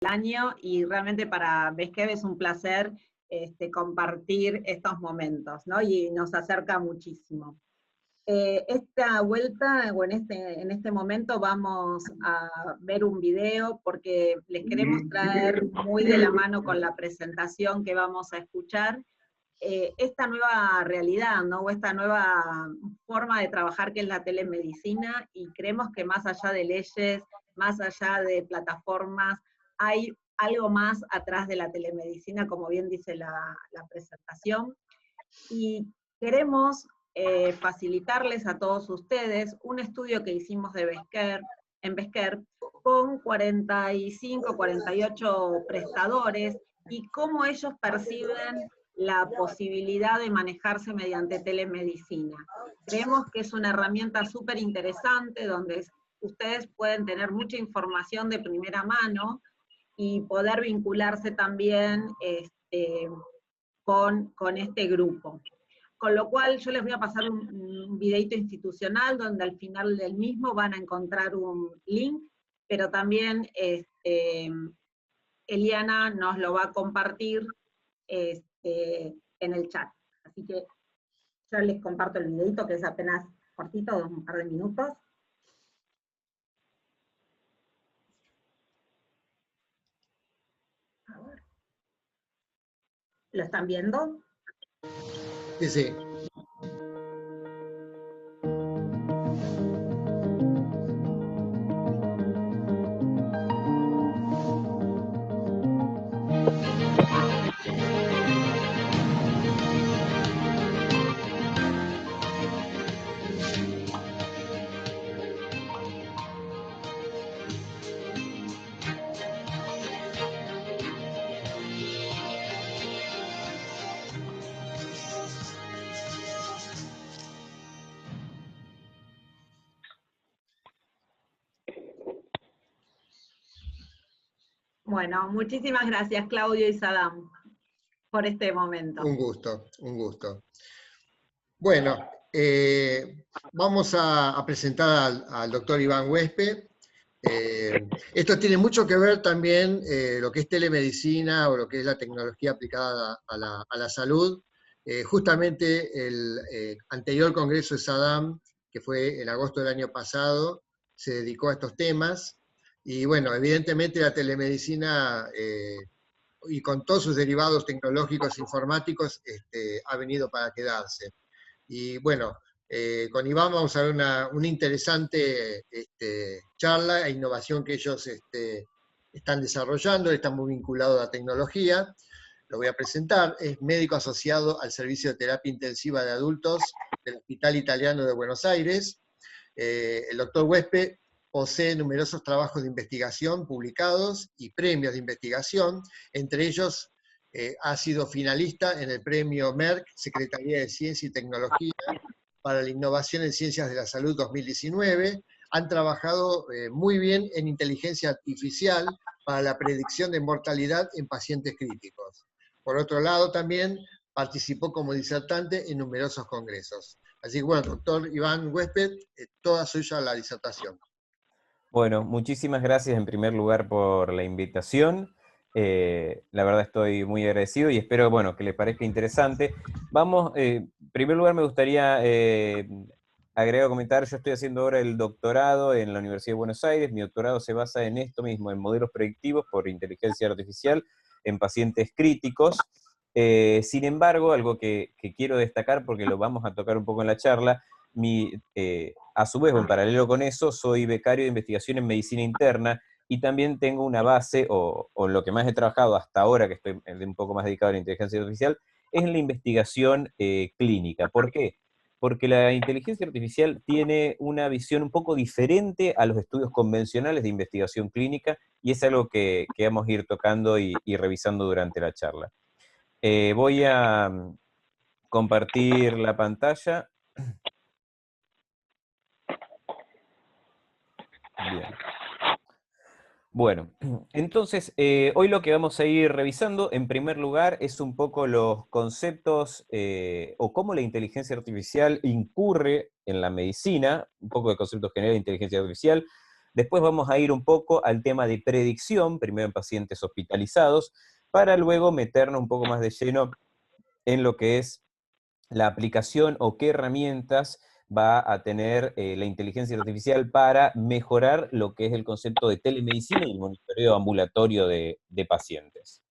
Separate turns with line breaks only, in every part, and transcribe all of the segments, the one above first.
año, y realmente para Beskhev es un placer compartir estos momentos, ¿no? Y nos acerca muchísimo. Esta vuelta, o en este momento vamos a ver un video porque les queremos traer muy de la mano con la presentación que vamos a escuchar, esta nueva realidad, ¿no? O esta nueva forma de trabajar que es la telemedicina, y creemos que más allá de leyes, más allá de plataformas, hay algo más atrás de la telemedicina, como bien dice la presentación, y queremos facilitarles a todos ustedes un estudio que hicimos en Beskhev con 45, 48 prestadores, y cómo ellos perciben la posibilidad de manejarse mediante telemedicina. Creemos que es una herramienta súper interesante donde ustedes pueden tener mucha información de primera mano y poder vincularse también con este grupo. Con lo cual yo les voy a pasar un videito institucional donde al final del mismo van a encontrar un link, pero también Eliana nos lo va a compartir en el chat. Así que yo les comparto el videito, que es apenas cortito, un par de minutos. A ver. ¿Lo están viendo?
Sí, sí.
Bueno, muchísimas gracias, Claudio y Sadam, por este momento.
Un gusto, un gusto. Bueno, vamos a presentar al doctor Iván Huespe. Esto tiene mucho que ver también lo que es telemedicina o lo que es la tecnología aplicada a la salud. Justamente el anterior congreso de SADAM, que fue en agosto del año pasado, se dedicó a estos temas. Y bueno, evidentemente la telemedicina y con todos sus derivados tecnológicos e informáticos ha venido para quedarse. Y bueno, con Iván vamos a ver una interesante charla e innovación que ellos están desarrollando, están muy vinculados a la tecnología. Lo voy a presentar, es médico asociado al Servicio de Terapia Intensiva de Adultos del Hospital Italiano de Buenos Aires. El doctor Huespe posee numerosos trabajos de investigación publicados y premios de investigación, entre ellos ha sido finalista en el premio Merck, Secretaría de Ciencia y Tecnología, para la Innovación en Ciencias de la Salud 2019. Han trabajado muy bien en inteligencia artificial para la predicción de mortalidad en pacientes críticos. Por otro lado, también participó como disertante en numerosos congresos. Así que bueno, doctor Iván Huespe, toda suya la disertación.
Bueno, muchísimas gracias en primer lugar por la invitación. La verdad estoy muy agradecido y espero, bueno, que les parezca interesante. Vamos, en primer lugar me gustaría agregar o comentar, yo estoy haciendo ahora el doctorado en la Universidad de Buenos Aires. Mi doctorado se basa en esto mismo, en modelos predictivos por inteligencia artificial en pacientes críticos. Sin embargo, algo que quiero destacar, porque lo vamos a tocar un poco en la charla, a su vez, en paralelo con eso, soy becario de investigación en medicina interna y también tengo una base, o lo que más he trabajado hasta ahora, que estoy un poco más dedicado a la inteligencia artificial, es en la investigación clínica. ¿Por qué? Porque la inteligencia artificial tiene una visión un poco diferente a los estudios convencionales de investigación clínica, y es algo que vamos a ir tocando y revisando durante la charla. Voy a compartir la pantalla. Bien. Bueno, entonces, hoy lo que vamos a ir revisando, en primer lugar, es un poco los conceptos o cómo la inteligencia artificial incurre en la medicina, un poco de conceptos generales de inteligencia artificial. Después vamos a ir un poco al tema de predicción, primero en pacientes hospitalizados, para luego meternos un poco más de lleno en lo que es la aplicación o qué herramientas va a tener la inteligencia artificial para mejorar lo que es el concepto de telemedicina y el monitoreo ambulatorio de pacientes.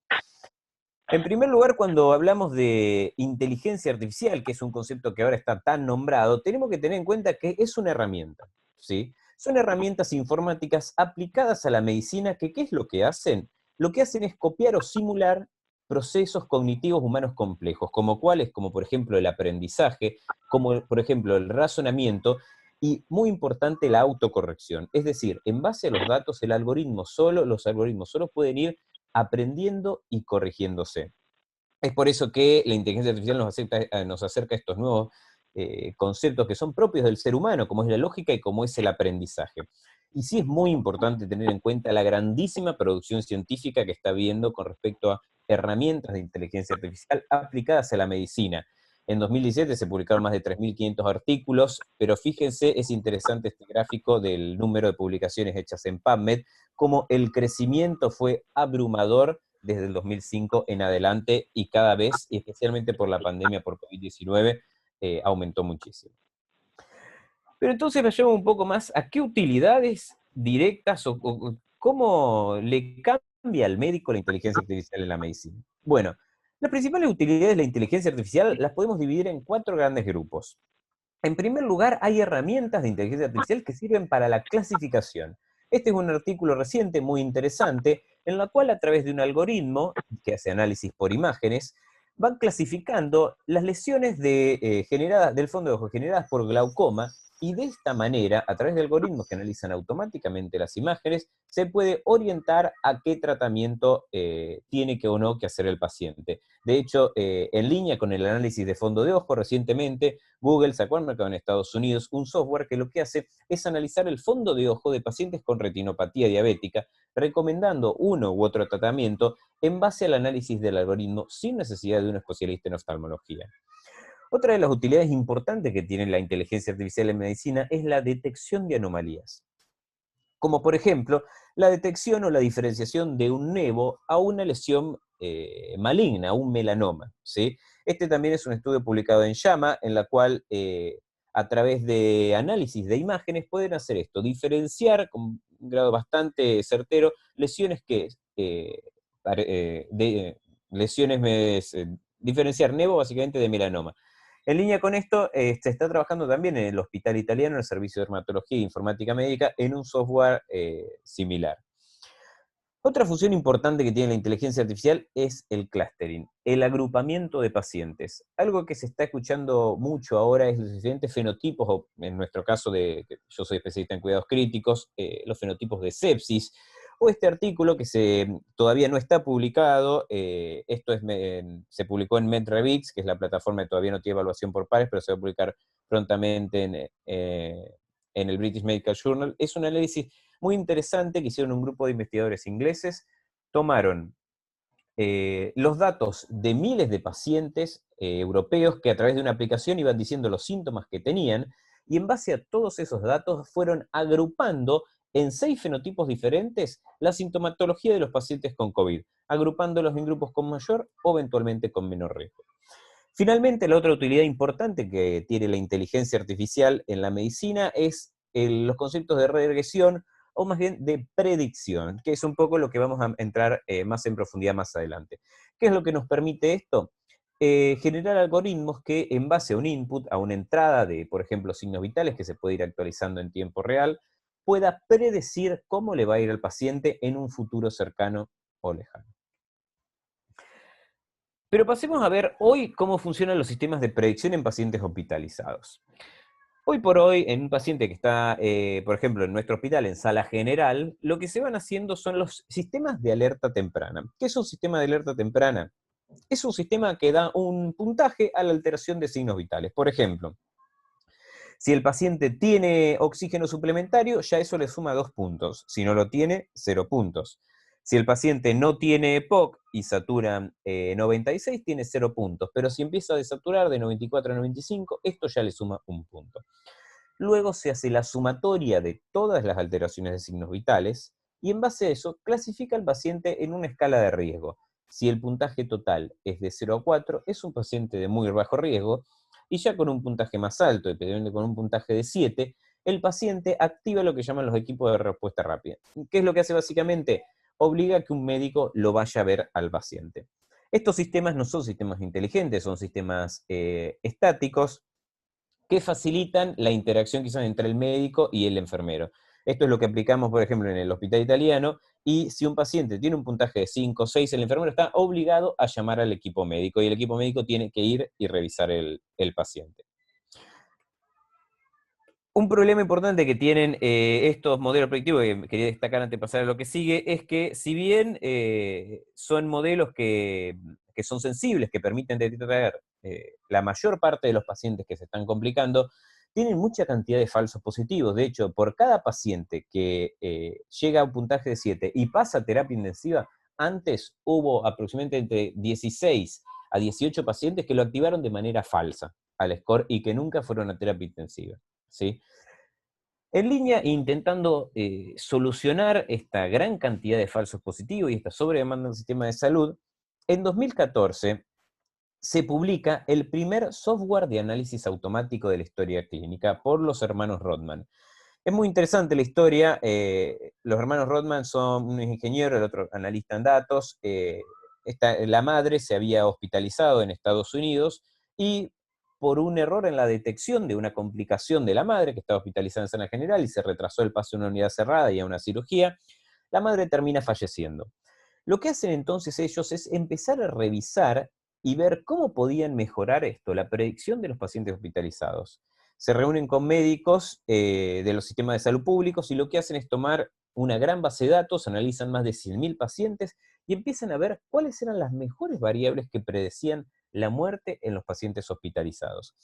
En primer lugar, cuando hablamos de inteligencia artificial, que es un concepto que ahora está tan nombrado, tenemos que tener en cuenta que es una herramienta, ¿sí? Son herramientas informáticas aplicadas a la medicina que, ¿qué es lo que hacen? Lo que hacen es copiar o simular procesos cognitivos humanos complejos, como cuáles, como por ejemplo el aprendizaje, como por ejemplo el razonamiento, y muy importante la autocorrección. Es decir, en base a los datos, los algoritmos solo pueden ir aprendiendo y corrigiéndose. Es por eso que la inteligencia artificial nos acerca a estos nuevos conceptos que son propios del ser humano, como es la lógica y como es el aprendizaje. Y sí es muy importante tener en cuenta la grandísima producción científica que está habiendo con respecto a herramientas de inteligencia artificial aplicadas a la medicina. En 2017 se publicaron más de 3.500 artículos, pero fíjense, es interesante este gráfico del número de publicaciones hechas en PubMed, como el crecimiento fue abrumador desde el 2005 en adelante y cada vez, y especialmente por la pandemia por COVID-19, aumentó muchísimo. Pero entonces vayamos un poco más a qué utilidades directas o cómo le cambia al médico la inteligencia artificial en la medicina. Bueno, las principales utilidades de la inteligencia artificial las podemos dividir en 4 grandes grupos. En primer lugar, hay herramientas de inteligencia artificial que sirven para la clasificación. Este es un artículo reciente muy interesante, en la cual a través de un algoritmo que hace análisis por imágenes, van clasificando las lesiones del fondo de ojo generadas por glaucoma, y de esta manera, a través de algoritmos que analizan automáticamente las imágenes, se puede orientar a qué tratamiento tiene que o no que hacer el paciente. De hecho, en línea con el análisis de fondo de ojo, recientemente Google sacó al mercado en Estados Unidos un software que lo que hace es analizar el fondo de ojo de pacientes con retinopatía diabética, recomendando uno u otro tratamiento en base al análisis del algoritmo sin necesidad de un especialista en oftalmología. Otra de las utilidades importantes que tiene la inteligencia artificial en medicina es la detección de anomalías, como por ejemplo la detección o la diferenciación de un nevo a una lesión maligna, un melanoma, ¿sí? Este también es un estudio publicado en JAMA, en la cual a través de análisis de imágenes pueden hacer esto, diferenciar con un grado bastante certero lesiones diferenciar nevo básicamente de melanoma. En línea con esto, se está trabajando también en el Hospital Italiano, en el Servicio de Dermatología e Informática Médica, en un software similar. Otra función importante que tiene la inteligencia artificial es el clustering, el agrupamiento de pacientes. Algo que se está escuchando mucho ahora es los diferentes fenotipos, o en nuestro caso, yo soy especialista en cuidados críticos, los fenotipos de sepsis, o este artículo que todavía no está publicado, se publicó en MedRevix, que es la plataforma que todavía no tiene evaluación por pares, pero se va a publicar prontamente en el British Medical Journal. Es un análisis muy interesante que hicieron un grupo de investigadores ingleses. Tomaron los datos de miles de pacientes europeos que a través de una aplicación iban diciendo los síntomas que tenían, y en base a todos esos datos fueron agrupando en 6 fenotipos diferentes la sintomatología de los pacientes con COVID, agrupándolos en grupos con mayor o eventualmente con menor riesgo. Finalmente, la otra utilidad importante que tiene la inteligencia artificial en la medicina es los conceptos de regresión, o más bien de predicción, que es un poco lo que vamos a entrar más en profundidad más adelante. ¿Qué es lo que nos permite esto? Generar algoritmos que en base a un input, a una entrada de, por ejemplo, signos vitales que se puede ir actualizando en tiempo real, pueda predecir cómo le va a ir al paciente en un futuro cercano o lejano. Pero pasemos a ver hoy cómo funcionan los sistemas de predicción en pacientes hospitalizados. Hoy por hoy, en un paciente que está, por ejemplo, en nuestro hospital, en sala general, lo que se van haciendo son los sistemas de alerta temprana. ¿Qué es un sistema de alerta temprana? Es un sistema que da un puntaje a la alteración de signos vitales. Por ejemplo, si el paciente tiene oxígeno suplementario, ya eso le suma 2 puntos. Si no lo tiene, 0 puntos. Si el paciente no tiene EPOC y satura 96, tiene 0 puntos. Pero si empieza a desaturar de 94 a 95, esto ya le suma 1 punto. Luego se hace la sumatoria de todas las alteraciones de signos vitales, y en base a eso clasifica al paciente en una escala de riesgo. Si el puntaje total es de 0 a 4, es un paciente de muy bajo riesgo, y ya con un puntaje más alto, dependiendo con un puntaje de 7, el paciente activa lo que llaman los equipos de respuesta rápida. ¿Qué es lo que hace básicamente? Obliga a que un médico lo vaya a ver al paciente. Estos sistemas no son sistemas inteligentes, son sistemas estáticos que facilitan la interacción quizás entre el médico y el enfermero. Esto es lo que aplicamos, por ejemplo, en el hospital italiano, y si un paciente tiene un puntaje de 5 o 6, el enfermero está obligado a llamar al equipo médico, y el equipo médico tiene que ir y revisar el paciente. Un problema importante que tienen estos modelos predictivos, que quería destacar antes de pasar a lo que sigue, es que si bien son modelos que son sensibles, que permiten detectar la mayor parte de los pacientes que se están complicando, tienen mucha cantidad de falsos positivos. De hecho, por cada paciente que llega a un puntaje de 7 y pasa a terapia intensiva, antes hubo aproximadamente entre 16 a 18 pacientes que lo activaron de manera falsa al score y que nunca fueron a terapia intensiva, ¿sí? En línea, intentando solucionar esta gran cantidad de falsos positivos y esta sobredemanda en el sistema de salud, en 2014 se publica el primer software de análisis automático de la historia clínica por los hermanos Rodman. Es muy interesante la historia. Los hermanos Rodman son un ingeniero, el otro analista en datos. La madre se había hospitalizado en Estados Unidos y por un error en la detección de una complicación de la madre, que estaba hospitalizada en sala general y se retrasó el paso a una unidad cerrada y a una cirugía, la madre termina falleciendo. Lo que hacen entonces ellos es empezar a revisar y ver cómo podían mejorar esto, la predicción de los pacientes hospitalizados. Se reúnen con médicos de los sistemas de salud públicos y lo que hacen es tomar una gran base de datos, analizan más de 100.000 pacientes y empiezan a ver cuáles eran las mejores variables que predecían la muerte en los pacientes hospitalizados.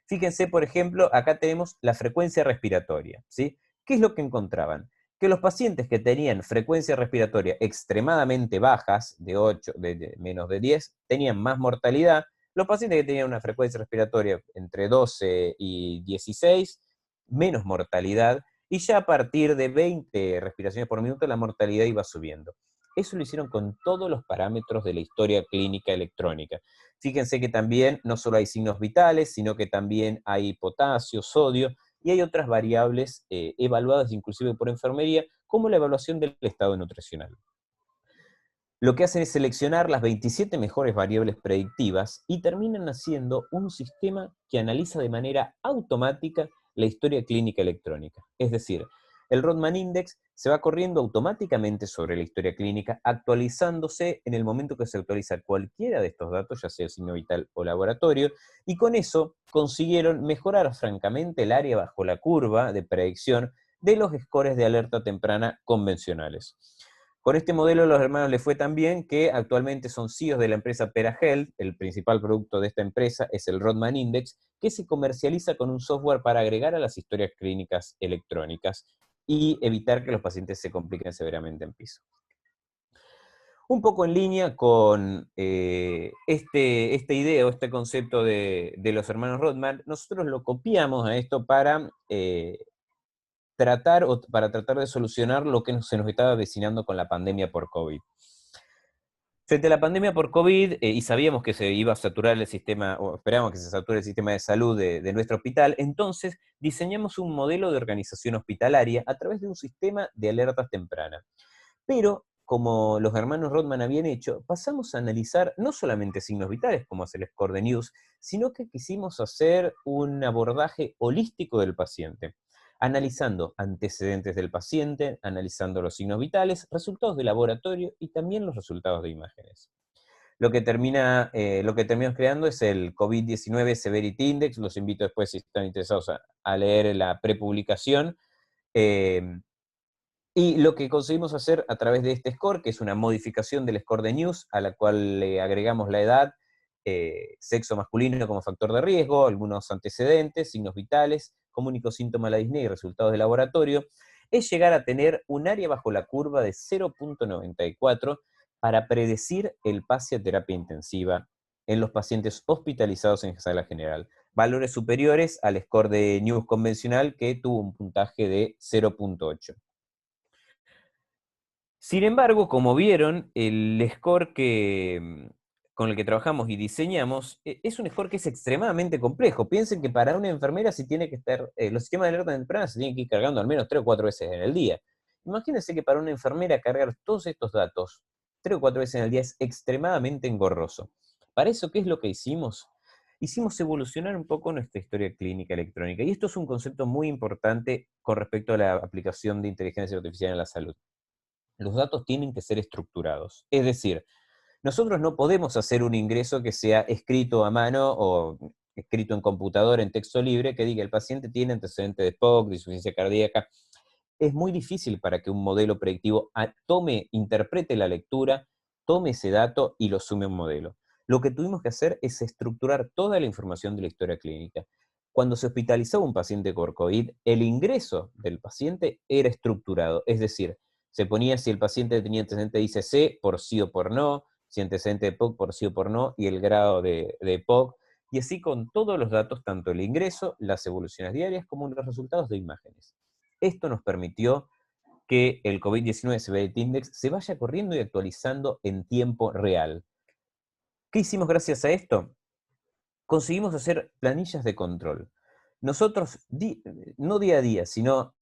Fíjense, por ejemplo, acá tenemos la frecuencia respiratoria, ¿sí? ¿Qué es lo que encontraban? Que los pacientes que tenían frecuencia respiratoria extremadamente bajas, de menos de 10, tenían más mortalidad. Los pacientes que tenían una frecuencia respiratoria entre 12 y 16, menos mortalidad, y ya a partir de 20 respiraciones por minuto la mortalidad iba subiendo. Eso lo hicieron con todos los parámetros de la historia clínica electrónica. Fíjense que también no solo hay signos vitales, sino que también hay potasio, sodio, y hay otras variables evaluadas inclusive por enfermería, como la evaluación del estado nutricional. Lo que hacen es seleccionar las 27 mejores variables predictivas y terminan haciendo un sistema que analiza de manera automática la historia clínica electrónica. Es decir, el Rodman Index se va corriendo automáticamente sobre la historia clínica, actualizándose en el momento que se actualiza cualquiera de estos datos, ya sea signo vital o laboratorio, y con eso consiguieron mejorar francamente el área bajo la curva de predicción de los scores de alerta temprana convencionales. Con este modelo los hermanos les fue tan bien que actualmente son CEOs de la empresa PeraHealth. El principal producto de esta empresa es el Rodman Index, que se comercializa con un software para agregar a las historias clínicas electrónicas y evitar que los pacientes se compliquen severamente en piso. Un poco en línea con esta idea o este concepto de los hermanos Rodman, nosotros lo copiamos a esto para tratar de solucionar lo que se nos estaba avecinando con la pandemia por COVID. Frente a la pandemia por COVID, y sabíamos que se iba a saturar el sistema, o esperábamos que se sature el sistema de salud de nuestro hospital, entonces diseñamos un modelo de organización hospitalaria a través de un sistema de alertas tempranas. Pero, como los hermanos Rodman habían hecho, pasamos a analizar no solamente signos vitales, como hace el score de News, sino que quisimos hacer un abordaje holístico del paciente, analizando antecedentes del paciente, analizando los signos vitales, resultados de laboratorio y también los resultados de imágenes. Lo que terminamos creando es el COVID-19 Severity Index. Los invito después, si están interesados, a leer la prepublicación. Y lo que conseguimos hacer a través de este score, que es una modificación del score de News, a la cual le agregamos la edad, sexo masculino como factor de riesgo, algunos antecedentes, signos vitales, como único síntoma la disnea y resultados de laboratorio, es llegar a tener un área bajo la curva de 0.94 para predecir el pase a terapia intensiva en los pacientes hospitalizados en sala general. valores superiores al score de News convencional, que tuvo un puntaje de 0.8. Sin embargo, como vieron, el score con el que trabajamos y diseñamos es un score que es extremadamente complejo. Piensen que para una enfermera los sistemas de alerta temprana se tienen que ir cargando al menos 3 o 4 veces en el día. Imagínense que para una enfermera cargar todos estos datos 3 o 4 veces en el día es extremadamente engorroso. Para eso, ¿qué es lo que hicimos? Hicimos evolucionar un poco nuestra historia clínica electrónica. Y esto es un concepto muy importante con respecto a la aplicación de inteligencia artificial en la salud. Los datos tienen que ser estructurados. Es decir, nosotros no podemos hacer un ingreso que sea escrito a mano o escrito en computadora en texto libre que diga el paciente tiene antecedentes de POC, de insuficiencia cardíaca. Es muy difícil para que un modelo predictivo interprete la lectura, tome ese dato y lo sume a un modelo. Lo que tuvimos que hacer es estructurar toda la información de la historia clínica. Cuando se hospitalizaba un paciente por COVID, el ingreso del paciente era estructurado, es decir, se ponía si el paciente tenía antecedente de ICC por sí o por no, si antecedente de POC por sí o por no, y el grado de POC, y así con todos los datos, tanto el ingreso, las evoluciones diarias, como los resultados de imágenes. Esto nos permitió que el COVID-19 Severity Index se vaya corriendo y actualizando en tiempo real. ¿Qué hicimos gracias a esto? Conseguimos hacer planillas de control. Nosotros, no día a día, sino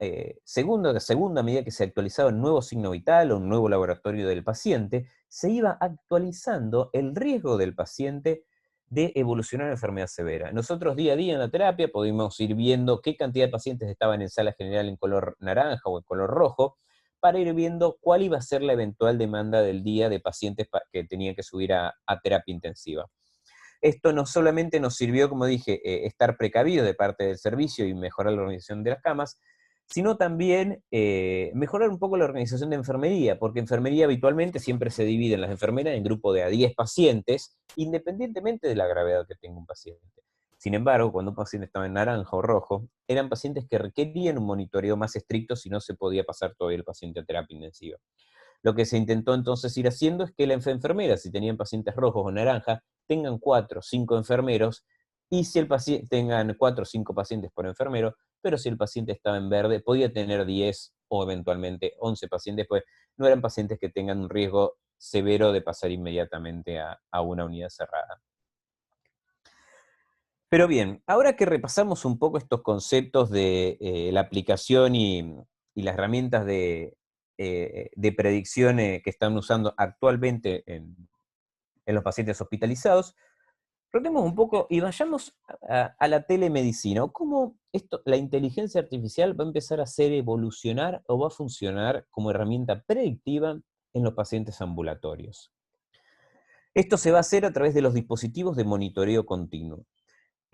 segunda medida que se actualizaba un nuevo signo vital o un nuevo laboratorio del paciente, se iba actualizando el riesgo del paciente de evolucionar a enfermedad severa. Nosotros día a día en la terapia podíamos ir viendo qué cantidad de pacientes estaban en sala general en color naranja o en color rojo, para ir viendo cuál iba a ser la eventual demanda del día de pacientes que tenían que subir a terapia intensiva. Esto no solamente nos sirvió, como dije, estar precavidos de parte del servicio y mejorar la organización de las camas, sino también mejorar un poco la organización de enfermería, porque enfermería habitualmente siempre se divide en las enfermeras en grupo de a 10 pacientes, independientemente de la gravedad que tenga un paciente. Sin embargo, cuando un paciente estaba en naranja o rojo, eran pacientes que requerían un monitoreo más estricto si no se podía pasar todavía el paciente a terapia intensiva. Lo que se intentó entonces ir haciendo es que las enfermeras, si tenían pacientes rojos o naranjas, tengan 4 o 5 enfermeros, y si el paciente tengan 4 o 5 pacientes por enfermero, pero si el paciente estaba en verde, podía tener 10 o eventualmente 11 pacientes, pues no eran pacientes que tengan un riesgo severo de pasar inmediatamente a una unidad cerrada. Pero bien, ahora que repasamos un poco estos conceptos de la aplicación y las herramientas de predicción que están usando actualmente en los pacientes hospitalizados, rotemos un poco y vayamos a la telemedicina, o cómo la inteligencia artificial va a empezar a hacer evolucionar o va a funcionar como herramienta predictiva en los pacientes ambulatorios. Esto se va a hacer a través de los dispositivos de monitoreo continuo.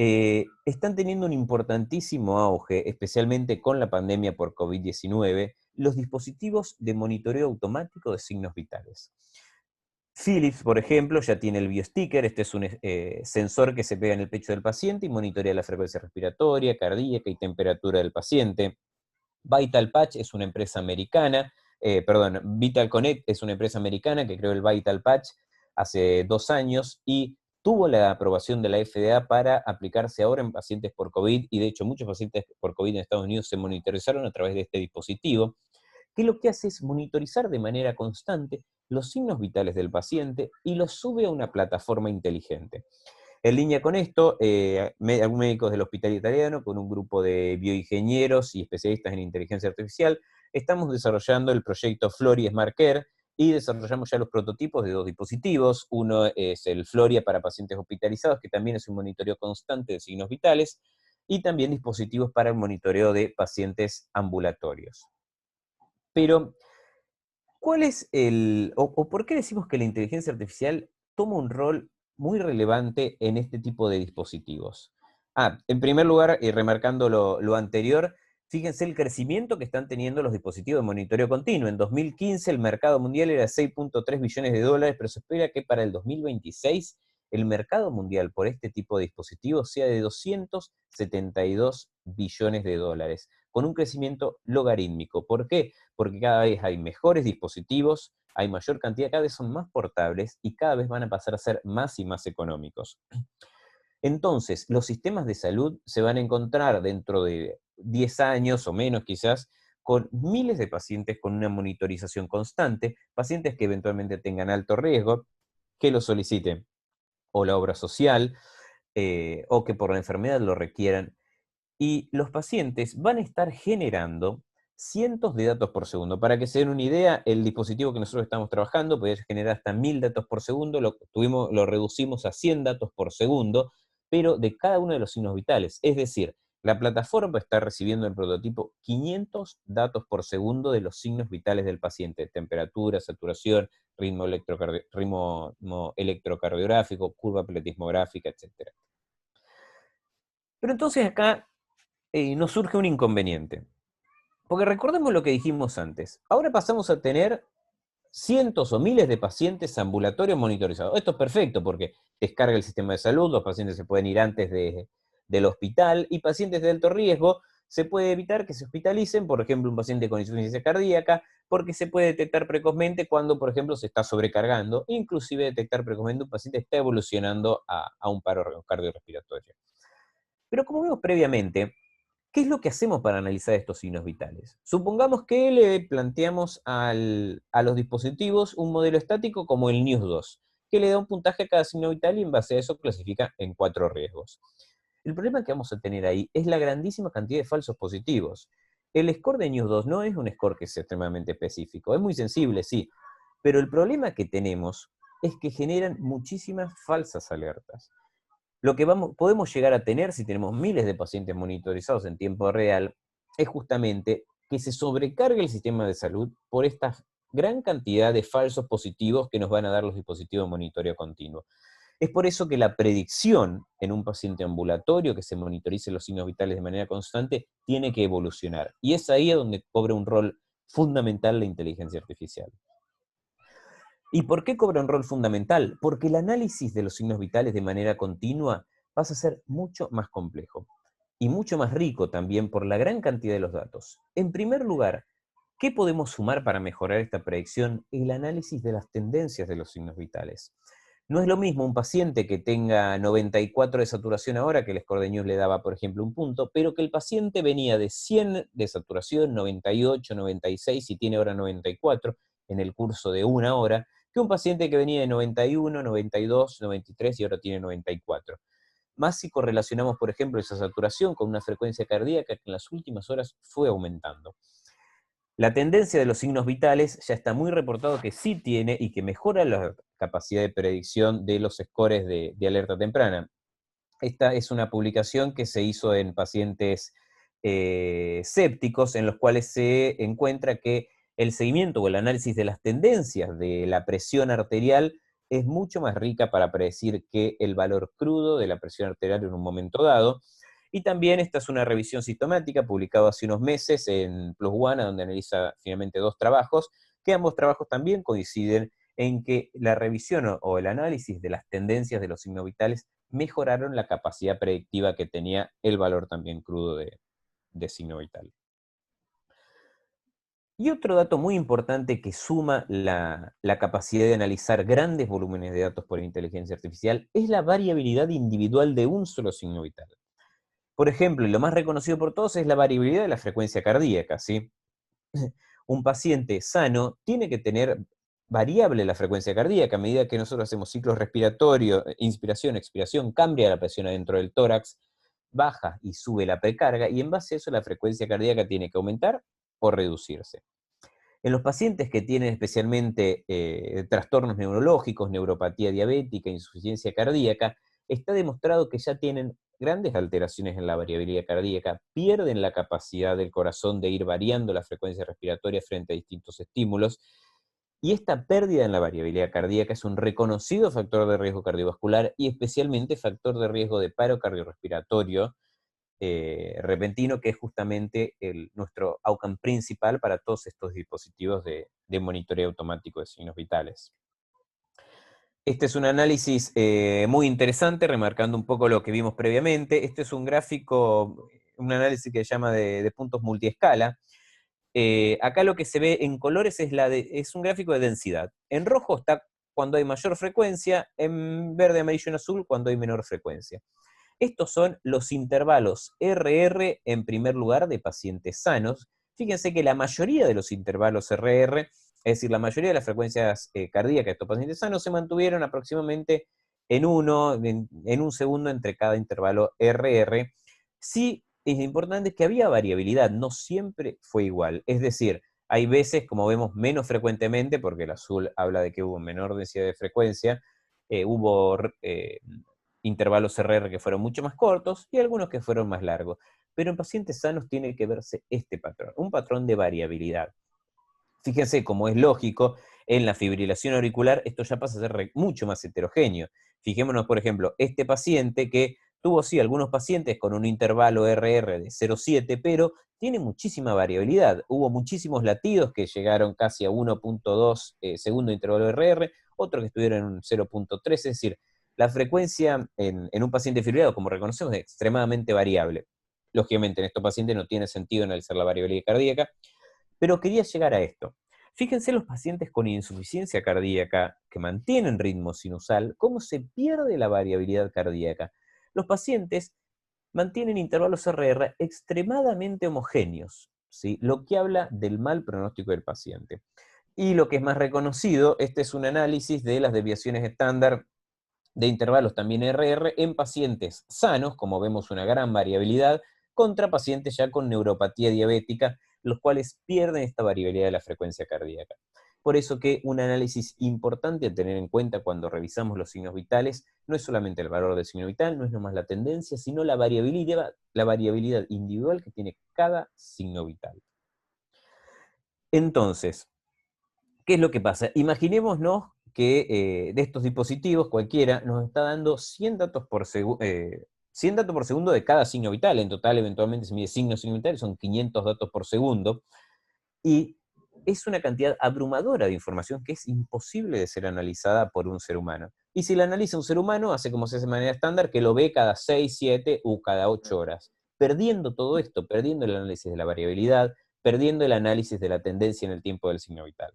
Están teniendo un importantísimo auge, especialmente con la pandemia por COVID-19, los dispositivos de monitoreo automático de signos vitales. Philips, por ejemplo, ya tiene el BioSticker. Este es un sensor que se pega en el pecho del paciente y monitorea la frecuencia respiratoria, cardíaca y temperatura del paciente. Vital Patch es una empresa americana, Vital Connect es una empresa americana que creó el Vital Patch hace 2 años y tuvo la aprobación de la FDA para aplicarse ahora en pacientes por COVID, y de hecho muchos pacientes por COVID en Estados Unidos se monitorizaron a través de este dispositivo, que lo que hace es monitorizar de manera constante los signos vitales del paciente y los sube a una plataforma inteligente. En línea con esto, médicos del Hospital Italiano, con un grupo de bioingenieros y especialistas en inteligencia artificial, estamos desarrollando el proyecto Floria Smart Care, y desarrollamos ya los prototipos de 2 dispositivos. Uno es el Floria para pacientes hospitalizados, que también es un monitoreo constante de signos vitales, y también dispositivos para el monitoreo de pacientes ambulatorios. Pero, ¿cuál es o por qué decimos que la inteligencia artificial toma un rol muy relevante en este tipo de dispositivos? En primer lugar, remarcando lo anterior, fíjense el crecimiento que están teniendo los dispositivos de monitoreo continuo. En 2015 el mercado mundial era 6.3 billones de dólares, pero se espera que para el 2026 el mercado mundial por este tipo de dispositivos sea de 272 billones de dólares, con un crecimiento logarítmico. ¿Por qué? Porque cada vez hay mejores dispositivos, hay mayor cantidad, cada vez son más portables y cada vez van a pasar a ser más y más económicos. Entonces, los sistemas de salud se van a encontrar dentro de 10 años o menos quizás, con miles de pacientes con una monitorización constante, pacientes que eventualmente tengan alto riesgo, que lo soliciten o la obra social, o que por la enfermedad lo requieran. Y los pacientes van a estar generando cientos de datos por segundo. Para que se den una idea, el dispositivo que nosotros estamos trabajando puede generar hasta 1000 datos por segundo, lo reducimos a 100 datos por segundo, pero de cada uno de los signos vitales. Es decir, la plataforma está recibiendo el prototipo 500 datos por segundo de los signos vitales del paciente: temperatura, saturación, ritmo electrocardiográfico, curva pletismográfica, etc. Pero entonces acá nos surge un inconveniente. Porque recordemos lo que dijimos antes. Ahora pasamos a tener cientos o miles de pacientes ambulatorios monitorizados. Esto es perfecto porque descarga el sistema de salud, los pacientes se pueden ir antes del hospital, y pacientes de alto riesgo se puede evitar que se hospitalicen, por ejemplo, un paciente con insuficiencia cardíaca, porque se puede detectar precozmente cuando, por ejemplo, se está sobrecargando, inclusive detectar precozmente un paciente está evolucionando a un paro cardiorrespiratorio. Pero como vimos previamente, ¿qué es lo que hacemos para analizar estos signos vitales? Supongamos que le planteamos a los dispositivos un modelo estático como el NIUS-2, que le da un puntaje a cada signo vital y en base a eso clasifica en 4 riesgos. El problema que vamos a tener ahí es la grandísima cantidad de falsos positivos. El score de NIUS-2 no es un score que sea extremadamente específico, es muy sensible, sí, pero el problema que tenemos es que generan muchísimas falsas alertas. Lo que podemos llegar a tener si tenemos miles de pacientes monitorizados en tiempo real es justamente que se sobrecargue el sistema de salud por esta gran cantidad de falsos positivos que nos van a dar los dispositivos de monitoreo continuo. Es por eso que la predicción en un paciente ambulatorio que se monitorice los signos vitales de manera constante tiene que evolucionar. Y es ahí donde cobra un rol fundamental la inteligencia artificial. ¿Y por qué cobra un rol fundamental? Porque el análisis de los signos vitales de manera continua pasa a ser mucho más complejo y mucho más rico también por la gran cantidad de los datos. En primer lugar, ¿qué podemos sumar para mejorar esta predicción? El análisis de las tendencias de los signos vitales. No es lo mismo un paciente que tenga 94 de saturación ahora, que el score de NIUS le daba, por ejemplo, un punto, pero que el paciente venía de 100 de saturación, 98, 96 y tiene ahora 94 en el curso de 1 hora, que un paciente que venía de 91, 92, 93 y ahora tiene 94. Más si correlacionamos, por ejemplo, esa saturación con una frecuencia cardíaca que en las últimas horas fue aumentando. La tendencia de los signos vitales ya está muy reportado que sí tiene y que mejora la capacidad de predicción de los scores de alerta temprana. Esta es una publicación que se hizo en pacientes sépticos, en los cuales se encuentra que el seguimiento o el análisis de las tendencias de la presión arterial es mucho más rica para predecir que el valor crudo de la presión arterial en un momento dado. Y también esta es una revisión sistemática publicada hace unos meses en PLOS ONE, donde analiza finalmente 2 trabajos, que ambos trabajos también coinciden en que la revisión o el análisis de las tendencias de los signos vitales mejoraron la capacidad predictiva que tenía el valor también crudo de signo vital. Y otro dato muy importante que suma la capacidad de analizar grandes volúmenes de datos por inteligencia artificial es la variabilidad individual de un solo signo vital. Por ejemplo, y lo más reconocido por todos es la variabilidad de la frecuencia cardíaca, ¿sí? Un paciente sano tiene que tener variable la frecuencia cardíaca. A medida que nosotros hacemos ciclos respiratorios, inspiración, expiración, cambia la presión adentro del tórax, baja y sube la precarga, y en base a eso la frecuencia cardíaca tiene que aumentar o reducirse. En los pacientes que tienen especialmente trastornos neurológicos, neuropatía diabética, insuficiencia cardíaca, está demostrado que ya tienen grandes alteraciones en la variabilidad cardíaca, pierden la capacidad del corazón de ir variando la frecuencia respiratoria frente a distintos estímulos, y esta pérdida en la variabilidad cardíaca es un reconocido factor de riesgo cardiovascular y especialmente factor de riesgo de paro cardiorrespiratorio repentino, que es justamente nuestro outcome principal para todos estos dispositivos de monitoreo automático de signos vitales. Este es un análisis muy interesante, remarcando un poco lo que vimos previamente. Este es un gráfico, un análisis que se llama de puntos multiescala. Acá lo que se ve en colores es un gráfico de densidad. En rojo está cuando hay mayor frecuencia, en verde, amarillo y en azul cuando hay menor frecuencia. Estos son los intervalos RR en primer lugar de pacientes sanos. Fíjense que la mayoría de los intervalos RR, es decir, la mayoría de las frecuencias cardíacas de estos pacientes sanos se mantuvieron aproximadamente en un segundo entre cada intervalo RR. Sí es importante que había variabilidad, no siempre fue igual. Es decir, hay veces, como vemos menos frecuentemente, porque el azul habla de que hubo menor densidad de frecuencia, hubo intervalos RR que fueron mucho más cortos y algunos que fueron más largos. Pero en pacientes sanos tiene que verse este patrón, un patrón de variabilidad. Fíjense, como es lógico, en la fibrilación auricular esto ya pasa a ser mucho más heterogéneo. Fijémonos, por ejemplo, este paciente que tuvo, sí, algunos pacientes con un intervalo RR de 0,7, pero tiene muchísima variabilidad. Hubo muchísimos latidos que llegaron casi a 1,2 segundo intervalo RR, otros que estuvieron en 0,3, es decir, la frecuencia en un paciente fibrilado, como reconocemos, es extremadamente variable. Lógicamente, en estos pacientes no tiene sentido analizar la variabilidad cardíaca, pero quería llegar a esto. Fíjense los pacientes con insuficiencia cardíaca que mantienen ritmo sinusal, cómo se pierde la variabilidad cardíaca. Los pacientes mantienen intervalos RR extremadamente homogéneos, ¿sí? Lo que habla del mal pronóstico del paciente. Y lo que es más reconocido, este es un análisis de las desviaciones estándar de intervalos también RR en pacientes sanos, como vemos una gran variabilidad, contra pacientes ya con neuropatía diabética, los cuales pierden esta variabilidad de la frecuencia cardíaca. Por eso que un análisis importante a tener en cuenta cuando revisamos los signos vitales no es solamente el valor del signo vital, no es nomás la tendencia, sino la variabilidad individual que tiene cada signo vital. Entonces, ¿qué es lo que pasa? Imaginémonos que de estos dispositivos cualquiera nos está dando 100 datos por segundo de cada signo vital. En total, eventualmente se mide signo vital, son 500 datos por segundo. Y es una cantidad abrumadora de información que es imposible de ser analizada por un ser humano. Y si la analiza un ser humano, hace como se hace de manera estándar, que lo ve cada 6, 7 o cada 8 horas. Perdiendo todo esto, perdiendo el análisis de la variabilidad, perdiendo el análisis de la tendencia en el tiempo del signo vital.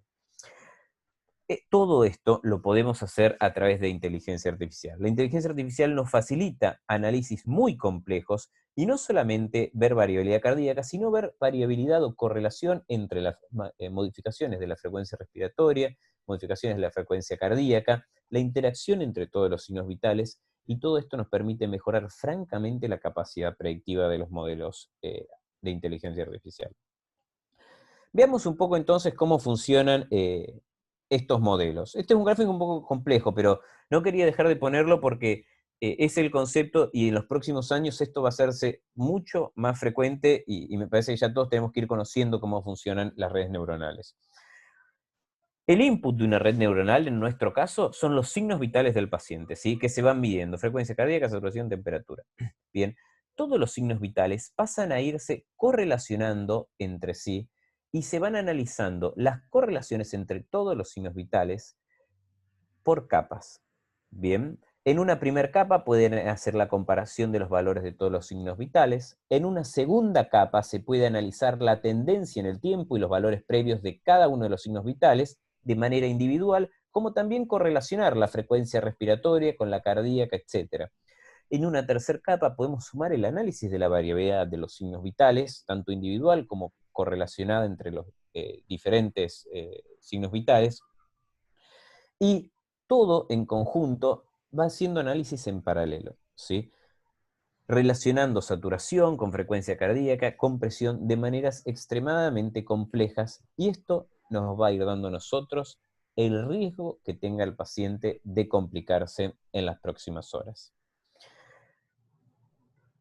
Todo esto lo podemos hacer a través de inteligencia artificial. La inteligencia artificial nos facilita análisis muy complejos y no solamente ver variabilidad cardíaca, sino ver variabilidad o correlación entre las modificaciones de la frecuencia respiratoria, modificaciones de la frecuencia cardíaca, la interacción entre todos los signos vitales, y todo esto nos permite mejorar francamente la capacidad predictiva de los modelos de inteligencia artificial. Veamos un poco entonces cómo funcionan estos modelos. Este es un gráfico un poco complejo, pero no quería dejar de ponerlo porque es el concepto y en los próximos años esto va a hacerse mucho más frecuente y me parece que ya todos tenemos que ir conociendo cómo funcionan las redes neuronales. El input de una red neuronal, en nuestro caso, son los signos vitales del paciente, ¿sí? Que se van midiendo: frecuencia cardíaca, saturación, temperatura. Bien, todos los signos vitales pasan a irse correlacionando entre sí y se van analizando las correlaciones entre todos los signos vitales por capas. Bien, en una primera capa pueden hacer la comparación de los valores de todos los signos vitales. En una segunda capa se puede analizar la tendencia en el tiempo y los valores previos de cada uno de los signos vitales de manera individual, como también correlacionar la frecuencia respiratoria con la cardíaca, etc. En una tercera capa podemos sumar el análisis de la variabilidad de los signos vitales, tanto individual como correlacionada entre los diferentes signos vitales, y todo en conjunto va haciendo análisis en paralelo, ¿sí? Relacionando saturación con frecuencia cardíaca, con presión, de maneras extremadamente complejas, y esto nos va a ir dando a nosotros el riesgo que tenga el paciente de complicarse en las próximas horas.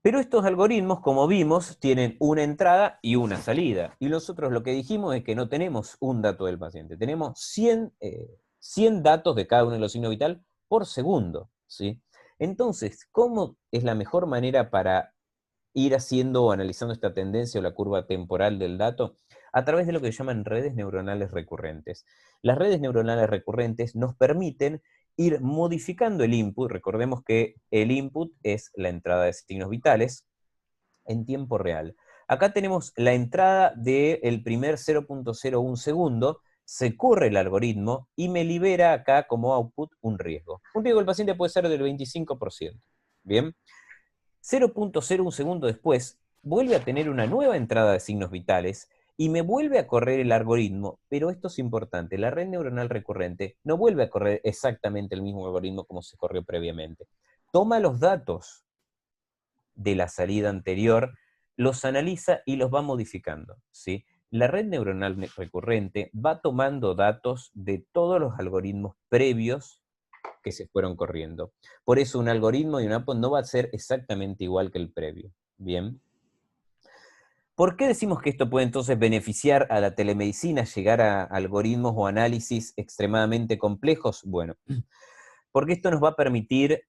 Pero estos algoritmos, como vimos, tienen una entrada y una salida. Y nosotros lo que dijimos es que no tenemos un dato del paciente, tenemos 100 datos de cada uno de los signos vitales por segundo, ¿sí? Entonces, ¿cómo es la mejor manera para ir haciendo o analizando esta tendencia o la curva temporal del dato? A través de lo que se llaman redes neuronales recurrentes. Las redes neuronales recurrentes nos permiten ir modificando el input. Recordemos que el input es la entrada de signos vitales en tiempo real. Acá tenemos la entrada del primer 0.01 segundo, se corre el algoritmo y me libera acá como output un riesgo. Un riesgo del paciente puede ser del 25%. Bien. 0.01 segundo después, vuelve a tener una nueva entrada de signos vitales y me vuelve a correr el algoritmo, pero esto es importante, la red neuronal recurrente no vuelve a correr exactamente el mismo algoritmo como se corrió previamente. Toma los datos de la salida anterior, los analiza y los va modificando, ¿sí? La red neuronal recurrente va tomando datos de todos los algoritmos previos que se fueron corriendo. Por eso un algoritmo y un APO no va a ser exactamente igual que el previo. Bien. ¿Por qué decimos que esto puede entonces beneficiar a la telemedicina, llegar a algoritmos o análisis extremadamente complejos? Bueno, porque esto nos va a permitir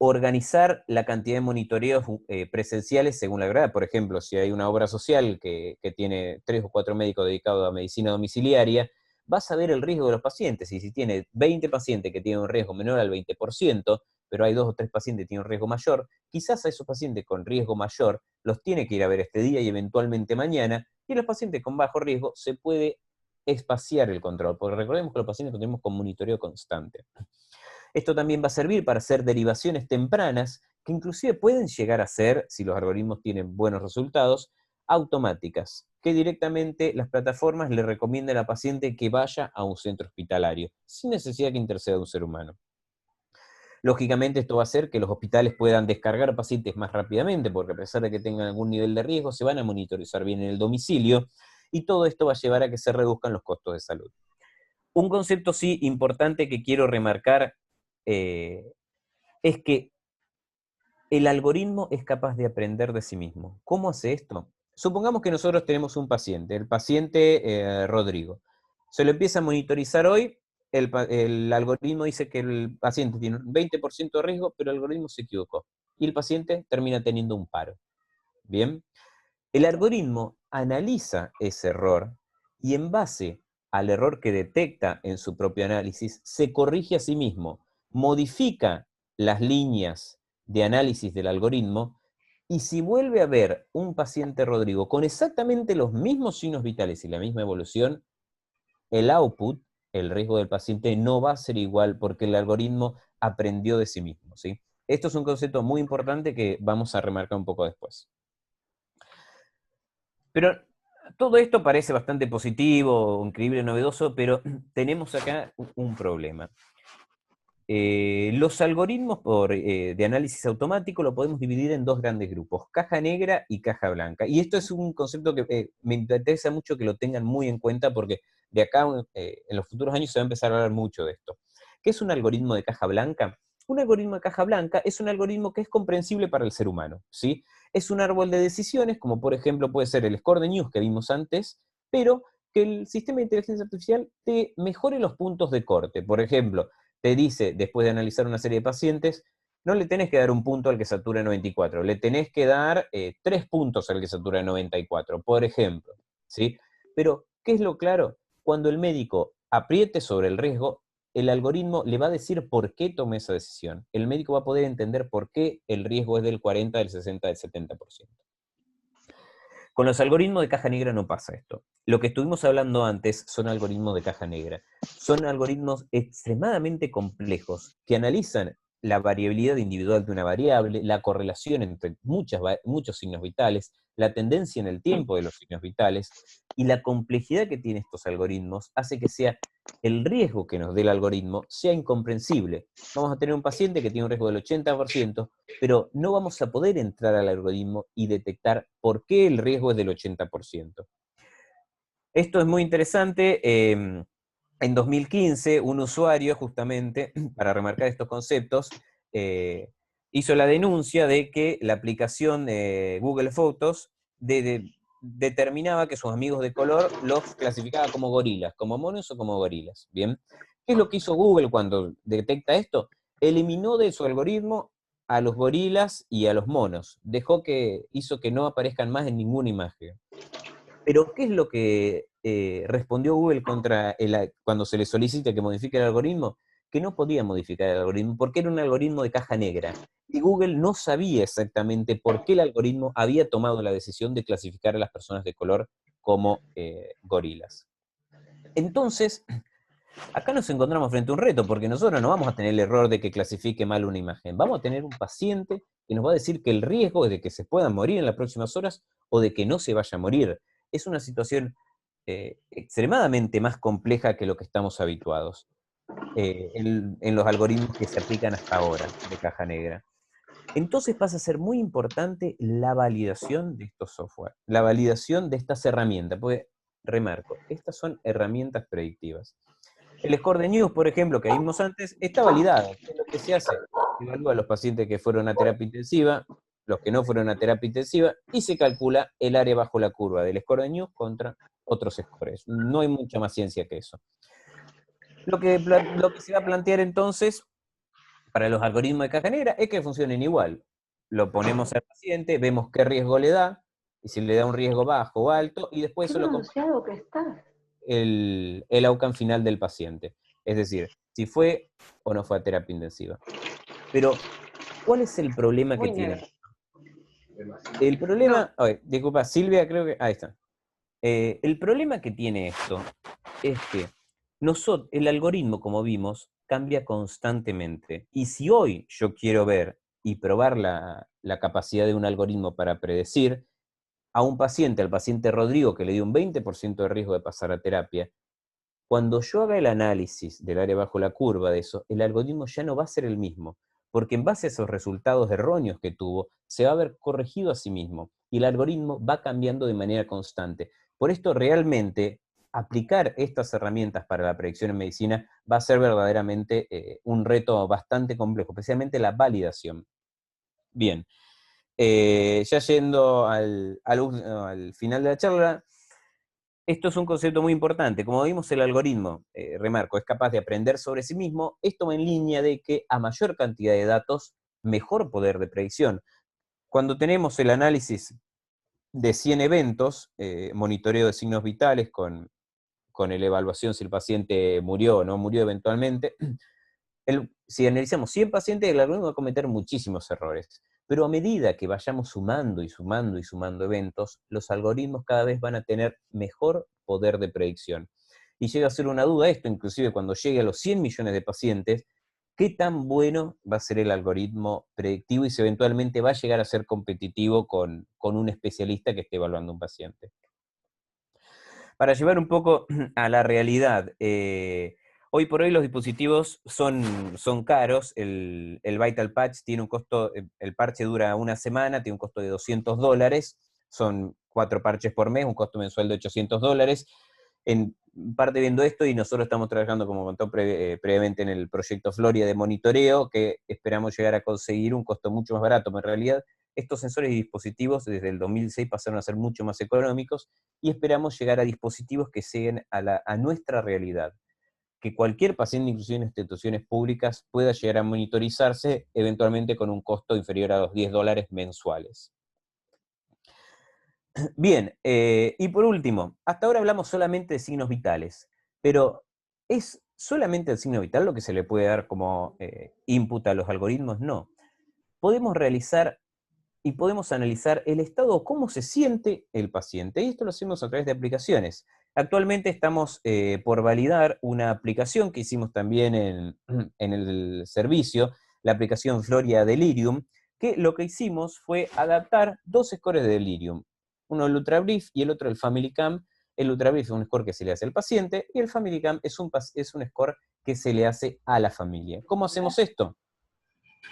organizar la cantidad de monitoreos presenciales según la gravedad. Por ejemplo, si hay una obra social que tiene 3 o 4 médicos dedicados a medicina domiciliaria, va a saber el riesgo de los pacientes, y si tiene 20 pacientes que tienen un riesgo menor al 20%, pero hay 2 o 3 pacientes que tienen un riesgo mayor, quizás a esos pacientes con riesgo mayor los tiene que ir a ver este día y eventualmente mañana, y a los pacientes con bajo riesgo se puede espaciar el control, porque recordemos que los pacientes los tenemos con monitoreo constante. Esto también va a servir para hacer derivaciones tempranas, que inclusive pueden llegar a ser, si los algoritmos tienen buenos resultados, automáticas, que directamente las plataformas le recomiendan al paciente que vaya a un centro hospitalario, sin necesidad que interceda un ser humano. Lógicamente esto va a hacer que los hospitales puedan descargar pacientes más rápidamente, porque a pesar de que tengan algún nivel de riesgo, se van a monitorizar bien en el domicilio, y todo esto va a llevar a que se reduzcan los costos de salud. Un concepto sí importante que quiero remarcar es que el algoritmo es capaz de aprender de sí mismo. ¿Cómo hace esto? Supongamos que nosotros tenemos un paciente, el paciente Rodrigo. Se lo empieza a monitorizar hoy, el algoritmo dice que el paciente tiene un 20% de riesgo, pero el algoritmo se equivocó. Y el paciente termina teniendo un paro. ¿Bien? El algoritmo analiza ese error y en base al error que detecta en su propio análisis, se corrige a sí mismo, modifica las líneas de análisis del algoritmo, y si vuelve a ver un paciente Rodrigo con exactamente los mismos signos vitales y la misma evolución, el output, el riesgo del paciente, no va a ser igual porque el algoritmo aprendió de sí mismo, ¿sí? Esto es un concepto muy importante que vamos a remarcar un poco después. Pero todo esto parece bastante positivo, increíble, novedoso, pero tenemos acá un problema. Los algoritmos de análisis automático lo podemos dividir en 2 grandes grupos, caja negra y caja blanca. Y esto es un concepto que me interesa mucho que lo tengan muy en cuenta, porque de acá en los futuros años se va a empezar a hablar mucho de esto. ¿Qué es un algoritmo de caja blanca? Un algoritmo de caja blanca es un algoritmo que es comprensible para el ser humano, ¿sí? Es un árbol de decisiones, como por ejemplo puede ser el score de news que vimos antes, pero que el sistema de inteligencia artificial te mejore los puntos de corte. Por ejemplo, te dice, después de analizar una serie de pacientes, no le tenés que dar un punto al que satura 94, le tenés que dar 3 puntos al que satura 94, por ejemplo, ¿sí? Pero, ¿qué es lo claro? Cuando el médico apriete sobre el riesgo, el algoritmo le va a decir por qué tomé esa decisión. El médico va a poder entender por qué el riesgo es del 40, del 60, del 70%. Con los algoritmos de caja negra no pasa esto. Lo que estuvimos hablando antes son algoritmos de caja negra. Son algoritmos extremadamente complejos que analizan la variabilidad individual de una variable, la correlación entre muchos signos vitales, la tendencia en el tiempo de los signos vitales, y la complejidad que tienen estos algoritmos hace que sea el riesgo que nos dé el algoritmo sea incomprensible. Vamos a tener un paciente que tiene un riesgo del 80%, pero no vamos a poder entrar al algoritmo y detectar por qué el riesgo es del 80%. Esto es muy interesante. En 2015, un usuario, justamente, para remarcar estos conceptos, hizo la denuncia de que la aplicación de Google Fotos determinaba que sus amigos de color los clasificaba como gorilas, como monos o como gorilas. ¿Bien? ¿Qué es lo que hizo Google cuando detecta esto? Eliminó de su algoritmo a los gorilas y a los monos. Hizo que no aparezcan más en ninguna imagen. Pero, ¿qué es lo que respondió Google cuando se le solicita que modifique el algoritmo? Que no podía modificar el algoritmo porque era un algoritmo de caja negra. Y Google no sabía exactamente por qué el algoritmo había tomado la decisión de clasificar a las personas de color como gorilas. Entonces, acá nos encontramos frente a un reto, porque nosotros no vamos a tener el error de que clasifique mal una imagen. Vamos a tener un paciente que nos va a decir que el riesgo es de que se puedan morir en las próximas horas o de que no se vaya a morir. Es una situación extremadamente más compleja que lo que estamos habituados en los algoritmos que se aplican hasta ahora de caja negra. Entonces pasa a ser muy importante la validación de estos software, la validación de estas herramientas, porque, remarco, estas son herramientas predictivas. El score de News, por ejemplo, que vimos antes, está validado. ¿Qué es lo que se hace? Se evalúa a los pacientes que fueron a terapia intensiva, los que no fueron a terapia intensiva, y se calcula el área bajo la curva del score de News contra otros scores. No hay mucha más ciencia que eso. Lo que se va a plantear entonces para los algoritmos de caja negra es que funcionen igual. Lo ponemos al paciente, vemos qué riesgo le da, y si le da un riesgo bajo o alto, y después eso lo comparamos el outcome final del paciente. Es decir, si fue o no fue a terapia intensiva. Pero, ¿cuál es el problema que tiene? El problema, disculpa, Silvia, creo que, ahí está. El problema que tiene esto es que el algoritmo, como vimos, cambia constantemente. Y si hoy yo quiero ver y probar la capacidad de un algoritmo para predecir a un paciente, al paciente Rodrigo, que le dio un 20% de riesgo de pasar a terapia, cuando yo haga el análisis del área bajo la curva de eso, el algoritmo ya no va a ser el mismo, porque en base a esos resultados erróneos que tuvo, se va a haber corregido a sí mismo, y el algoritmo va cambiando de manera constante. Por esto, realmente, aplicar estas herramientas para la predicción en medicina va a ser verdaderamente un reto bastante complejo, especialmente la validación. Bien, ya yendo al final de la charla, esto es un concepto muy importante. Como vimos, el algoritmo, remarco, es capaz de aprender sobre sí mismo. Esto va en línea de que a mayor cantidad de datos, mejor poder de predicción. Cuando tenemos el análisis de 100 eventos, monitoreo de signos vitales con la evaluación si el paciente murió o no murió eventualmente, si analizamos 100 pacientes, el algoritmo va a cometer muchísimos errores. Pero a medida que vayamos sumando y sumando y sumando eventos, los algoritmos cada vez van a tener mejor poder de predicción. Y llega a ser una duda esto, inclusive cuando llegue a los 100 millones de pacientes, ¿qué tan bueno va a ser el algoritmo predictivo y si eventualmente va a llegar a ser competitivo con un especialista que esté evaluando un paciente? Para llevar un poco a la realidad, hoy por hoy los dispositivos son caros, el Vital Patch tiene un costo, el parche dura una semana, tiene un costo de $200, son 4 parches por mes, un costo mensual de $800. En parte viendo esto, y nosotros estamos trabajando, como contó previamente, en el proyecto Floria de monitoreo, que esperamos llegar a conseguir un costo mucho más barato, pero en realidad estos sensores y dispositivos desde el 2006 pasaron a ser mucho más económicos, y esperamos llegar a dispositivos que lleguen a nuestra realidad, que cualquier paciente, inclusive en instituciones públicas, pueda llegar a monitorizarse eventualmente con un costo inferior a los $10 mensuales. Bien, y por último, hasta ahora hablamos solamente de signos vitales, pero ¿es solamente el signo vital lo que se le puede dar como input a los algoritmos? No. Podemos realizar y podemos analizar el estado o cómo se siente el paciente, y esto lo hacemos a través de aplicaciones. Actualmente estamos por validar una aplicación que hicimos también en el servicio, la aplicación Floria Delirium, que lo que hicimos fue adaptar 2 scores de delirium, uno el UltraBrief y el otro el FamilyCam. El UltraBrief es un score que se le hace al paciente, y el FamilyCam es un score que se le hace a la familia. ¿Cómo hacemos esto?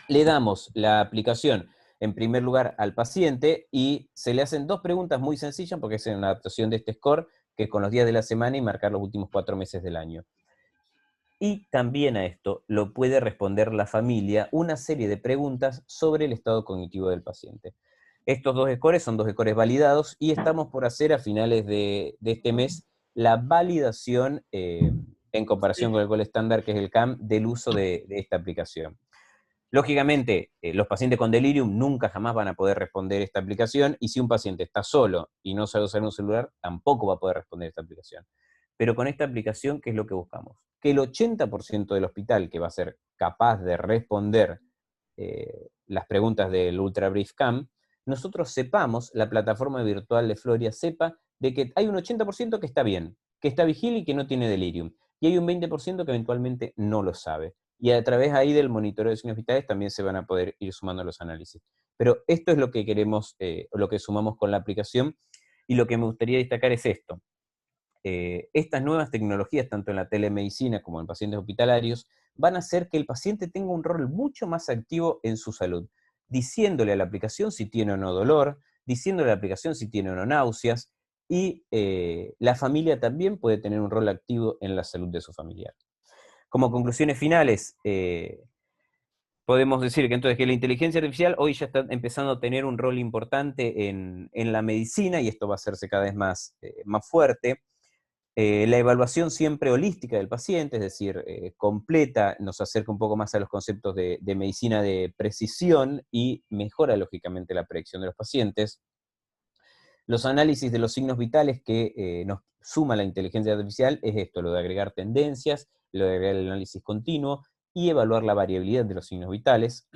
Le damos la aplicación en primer lugar al paciente y se le hacen 2 preguntas muy sencillas, porque es una adaptación de este score, que es con los días de la semana y marcar los últimos 4 meses del año. Y también a esto lo puede responder la familia una serie de preguntas sobre el estado cognitivo del paciente. Estos 2 scores son 2 scores validados, y estamos por hacer a finales de este mes la validación en comparación con el gol estándar, que es el CAM, del uso de esta aplicación. Lógicamente, los pacientes con delirium nunca jamás van a poder responder esta aplicación, y si un paciente está solo y no sabe usar un celular, tampoco va a poder responder esta aplicación. Pero con esta aplicación, ¿qué es lo que buscamos? Que el 80% del hospital que va a ser capaz de responder las preguntas del UltraBrief CAM, nosotros sepamos, la plataforma virtual de Floria sepa, de que hay un 80% que está bien, que está vigil y que no tiene delirium, y hay un 20% que eventualmente no lo sabe. y a través ahí del monitoreo de signos vitales también se van a poder ir sumando los análisis. Pero esto es lo que queremos, lo que sumamos con la aplicación, y lo que me gustaría destacar es esto. Estas nuevas tecnologías, tanto en la telemedicina como en pacientes hospitalarios, van a hacer que el paciente tenga un rol mucho más activo en su salud, diciéndole a la aplicación si tiene o no dolor, diciéndole a la aplicación si tiene o no náuseas, y la familia también puede tener un rol activo en la salud de su familiar. Como conclusiones finales, podemos decir que entonces que la inteligencia artificial hoy ya está empezando a tener un rol importante en la medicina, y esto va a hacerse cada vez más fuerte. La evaluación siempre holística del paciente, es decir, completa, nos acerca un poco más a los conceptos de medicina de precisión y mejora lógicamente la predicción de los pacientes. Los análisis de los signos vitales que nos suma la inteligencia artificial es esto, lo de agregar tendencias, lo de agregar el análisis continuo y evaluar la variabilidad de los signos vitales.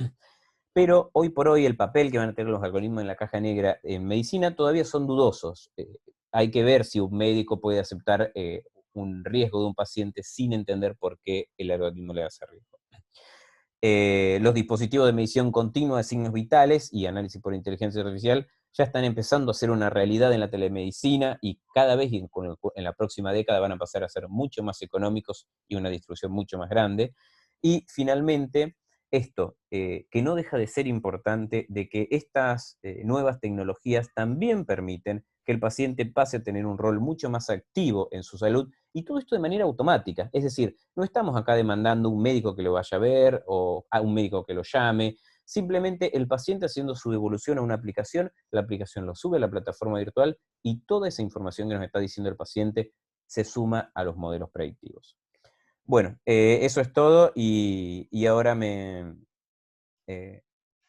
Pero hoy por hoy el papel que van a tener los algoritmos en la caja negra en medicina todavía son dudosos. Hay que ver si un médico puede aceptar un riesgo de un paciente sin entender por qué el algoritmo le da ese riesgo. Los dispositivos de medición continua de signos vitales y análisis por inteligencia artificial ya están empezando a ser una realidad en la telemedicina, y cada vez en la próxima década van a pasar a ser mucho más económicos y una distribución mucho más grande. Y finalmente, esto, que no deja de ser importante, de que estas nuevas tecnologías también permiten que el paciente pase a tener un rol mucho más activo en su salud, y todo esto de manera automática. Es decir, no estamos acá demandando un médico que lo vaya a ver, o a un médico que lo llame, simplemente el paciente haciendo su devolución a una aplicación, la aplicación lo sube a la plataforma virtual, y toda esa información que nos está diciendo el paciente se suma a los modelos predictivos. Bueno, eso es todo, y ahora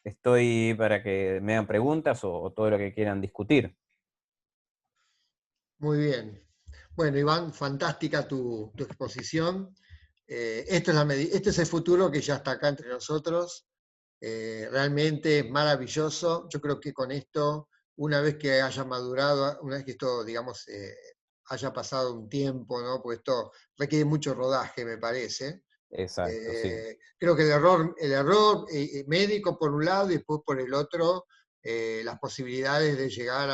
estoy para que me hagan preguntas o todo lo que quieran discutir.
Muy bien. Bueno, Iván, fantástica tu exposición. Este es el futuro que ya está acá entre nosotros. Realmente maravilloso. Yo creo que con esto, una vez que haya madurado, una vez que esto, digamos, haya pasado un tiempo, ¿no? Porque esto requiere mucho rodaje, me parece.
Exacto, sí.
Creo que el error médico por un lado y después por el otro, las posibilidades de llegar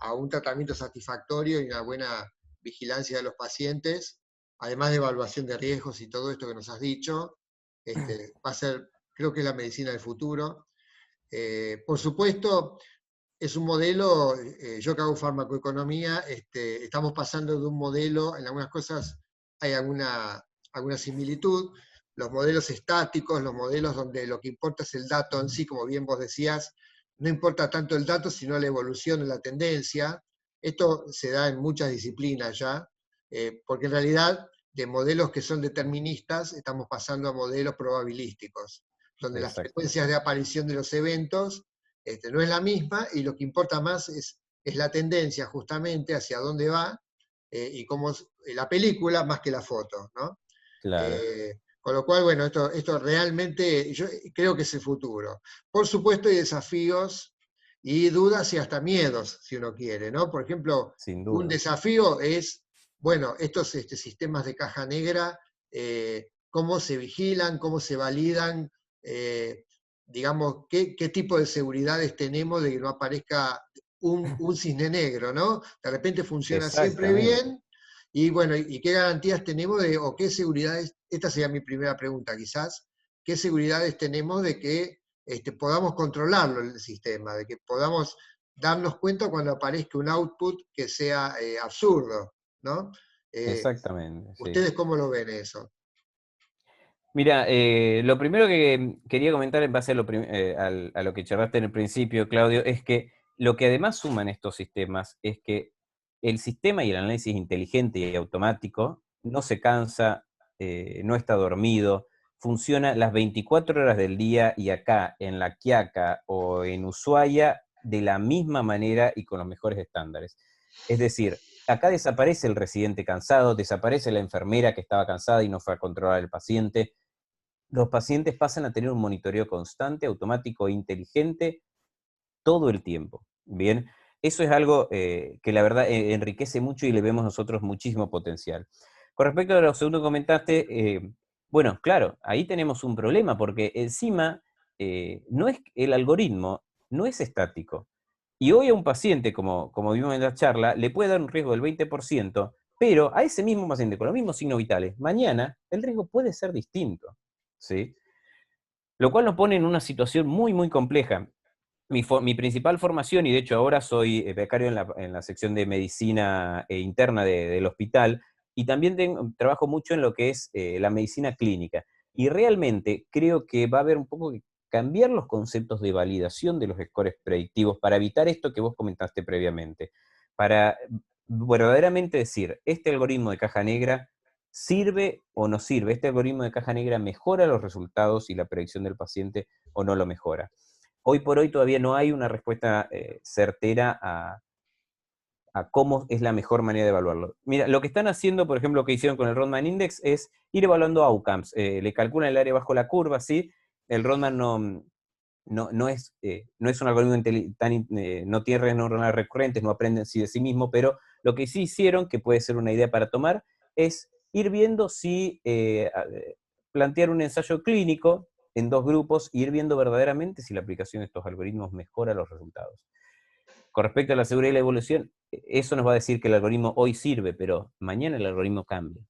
a un tratamiento satisfactorio y una buena vigilancia de los pacientes, además de evaluación de riesgos y todo esto que nos has dicho, va a ser, creo que es la medicina del futuro. Por supuesto, es un modelo, yo que hago farmacoeconomía, estamos pasando de un modelo, en algunas cosas hay alguna similitud, los modelos estáticos, los modelos donde lo que importa es el dato en sí, como bien vos decías, no importa tanto el dato, sino la evolución de la tendencia. Esto se da en muchas disciplinas ya, porque en realidad de modelos que son deterministas estamos pasando a modelos probabilísticos, donde las
Exacto.
frecuencias de aparición de los eventos no es la misma, y lo que importa más es la tendencia justamente hacia dónde va, y cómo es la película más que la foto, ¿no?
Claro.
Con lo cual, bueno, esto realmente yo creo que es el futuro. Por supuesto hay desafíos y dudas y hasta miedos, si uno quiere, ¿no? Por ejemplo,
Sin
un
duda.
desafío es, bueno, estos sistemas de caja negra, cómo se vigilan, cómo se validan, digamos, qué tipo de seguridades tenemos de que no aparezca un cisne negro, ¿no? De repente funciona siempre
Exactamente.
bien, y bueno, ¿y qué garantías tenemos o qué seguridades, esta sería mi primera pregunta quizás, qué seguridades tenemos de que podamos controlarlo el sistema, de que podamos darnos cuenta cuando aparezca un output que sea absurdo, ¿no?
Exactamente, sí.
¿Ustedes cómo lo ven eso?
Mira, lo primero que quería comentar en base a lo que charlaste en el principio, Claudio, es que lo que además suman estos sistemas es que el sistema y el análisis inteligente y automático no se cansa, no está dormido, funciona las 24 horas del día, y acá en La Quiaca o en Ushuaia de la misma manera y con los mejores estándares. Es decir, acá desaparece el residente cansado, desaparece la enfermera que estaba cansada y no fue a controlar al paciente. Los pacientes pasan a tener un monitoreo constante, automático e inteligente todo el tiempo. Bien, eso es algo que la verdad enriquece mucho y le vemos nosotros muchísimo potencial. Con respecto a lo segundo que comentaste, Bueno, claro, ahí tenemos un problema, porque encima no es, el algoritmo no es estático. Y hoy a un paciente, como vimos en la charla, le puede dar un riesgo del 20%, pero a ese mismo paciente con los mismos signos vitales, mañana el riesgo puede ser distinto, ¿sí? Lo cual nos pone en una situación muy, muy compleja. Mi principal formación, y de hecho ahora soy becario en la sección de medicina interna del hospital, y también trabajo mucho en lo que es la medicina clínica. Y realmente creo que va a haber un poco que cambiar los conceptos de validación de los scores predictivos para evitar esto que vos comentaste previamente. Para verdaderamente decir, este algoritmo de caja negra sirve o no sirve, este algoritmo de caja negra mejora los resultados y la predicción del paciente o no lo mejora. Hoy por hoy todavía no hay una respuesta certera a cómo es la mejor manera de evaluarlo. Mira, lo que están haciendo, por ejemplo, lo que hicieron con el Rodman Index es ir evaluando outcomes. Le calculan el área bajo la curva, ¿sí? El Rodman no es un algoritmo no tiene redes neuronales recurrentes, no aprende de sí mismo, pero lo que sí hicieron, que puede ser una idea para tomar, es ir viendo si plantear un ensayo clínico en dos grupos e ir viendo verdaderamente si la aplicación de estos algoritmos mejora los resultados. Con respecto a la seguridad y la evolución, eso nos va a decir que el algoritmo hoy sirve, pero mañana el algoritmo cambia.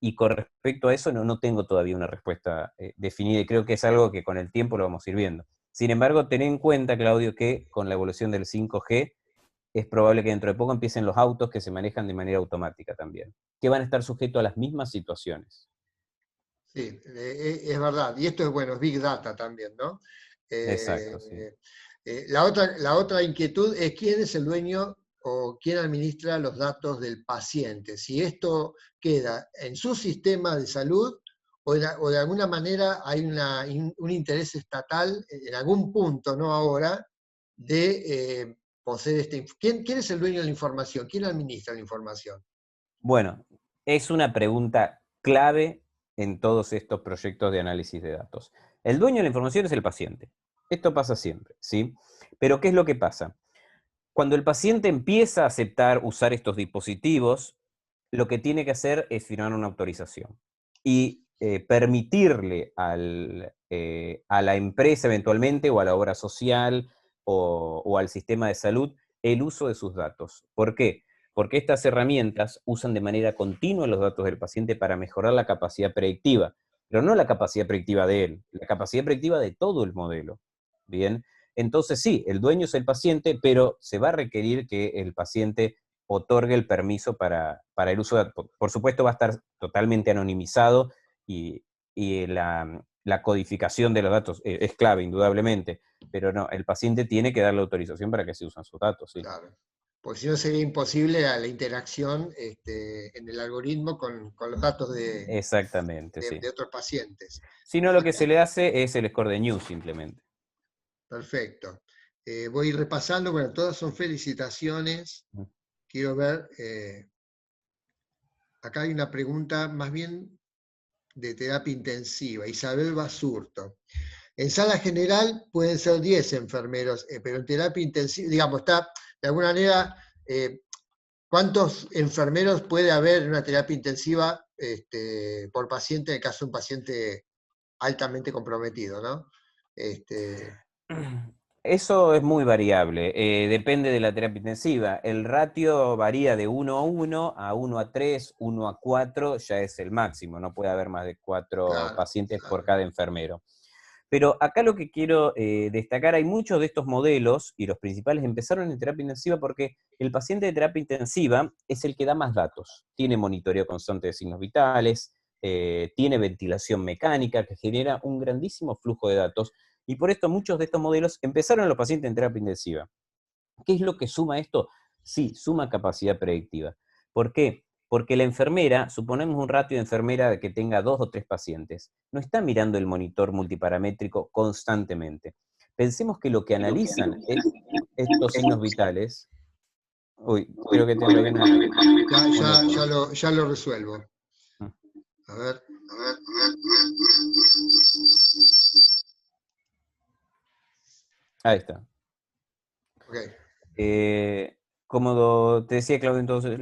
Y con respecto a eso no tengo todavía una respuesta definida, y creo que es algo que con el tiempo lo vamos a ir viendo. Sin embargo, ten en cuenta, Claudio, que con la evolución del 5G es probable que dentro de poco empiecen los autos que se manejan de manera automática también, que van a estar sujetos a las mismas situaciones.
Sí, es verdad. Y esto es bueno, es Big Data también, ¿no?
Exacto, sí.
La otra inquietud es quién es el dueño o quién administra los datos del paciente. Si esto queda en su sistema de salud o de alguna manera hay un interés estatal en algún punto, no ahora, de poseer ¿Quién es el dueño de la información? ¿Quién administra la información?
Bueno, es una pregunta clave en todos estos proyectos de análisis de datos. El dueño de la información es el paciente. Esto pasa siempre, ¿sí? Pero ¿qué es lo que pasa? Cuando el paciente empieza a aceptar usar estos dispositivos, lo que tiene que hacer es firmar una autorización y permitirle a la empresa eventualmente, o a la obra social, o al sistema de salud, el uso de sus datos. ¿Por qué? Porque estas herramientas usan de manera continua los datos del paciente para mejorar la capacidad predictiva, pero no la capacidad predictiva de él, la capacidad predictiva de todo el modelo. Bien, entonces sí, el dueño es el paciente, pero se va a requerir que el paciente otorgue el permiso para el uso de datos. Por supuesto va a estar totalmente anonimizado, y la codificación de los datos es clave, indudablemente, pero no, el paciente tiene que dar la autorización para que se usen sus datos, sí.
Claro. Porque si no sería imposible la interacción en el algoritmo con los datos
Exactamente, sí.
de otros pacientes.
Si no, lo que se le hace es el score de News simplemente.
Perfecto. Voy repasando, bueno, todas son felicitaciones. Quiero ver, acá hay una pregunta más bien de terapia intensiva. Isabel Basurto. En sala general pueden ser 10 enfermeros, pero en terapia intensiva, digamos, está de alguna manera, ¿cuántos enfermeros puede haber en una terapia intensiva por paciente en el caso de un paciente altamente comprometido, ¿no?
Eso es muy variable, depende de la terapia intensiva. El ratio varía de 1:1 a 1:3, 1:4 ya es el máximo, no puede haber más de 4
Claro,
pacientes por
claro.
cada enfermero. Pero acá lo que quiero destacar, hay muchos de estos modelos, y los principales empezaron en terapia intensiva porque el paciente de terapia intensiva es el que da más datos. Tiene monitoreo constante de signos vitales, tiene ventilación mecánica, que genera un grandísimo flujo de datos, y por esto muchos de estos modelos empezaron en los pacientes en terapia intensiva. ¿Qué es lo que suma esto? Sí, suma capacidad predictiva. ¿Por qué? Porque la enfermera, suponemos un ratio de enfermera que tenga 2 o 3 pacientes, no está mirando el monitor multiparamétrico constantemente. Pensemos que lo que analizan estos signos vitales. Uy, creo que tengo ahí una
Ya lo resuelvo.
Mm.
A ver.
Ahí está.
Ok.
Como te decía, Claudio, entonces,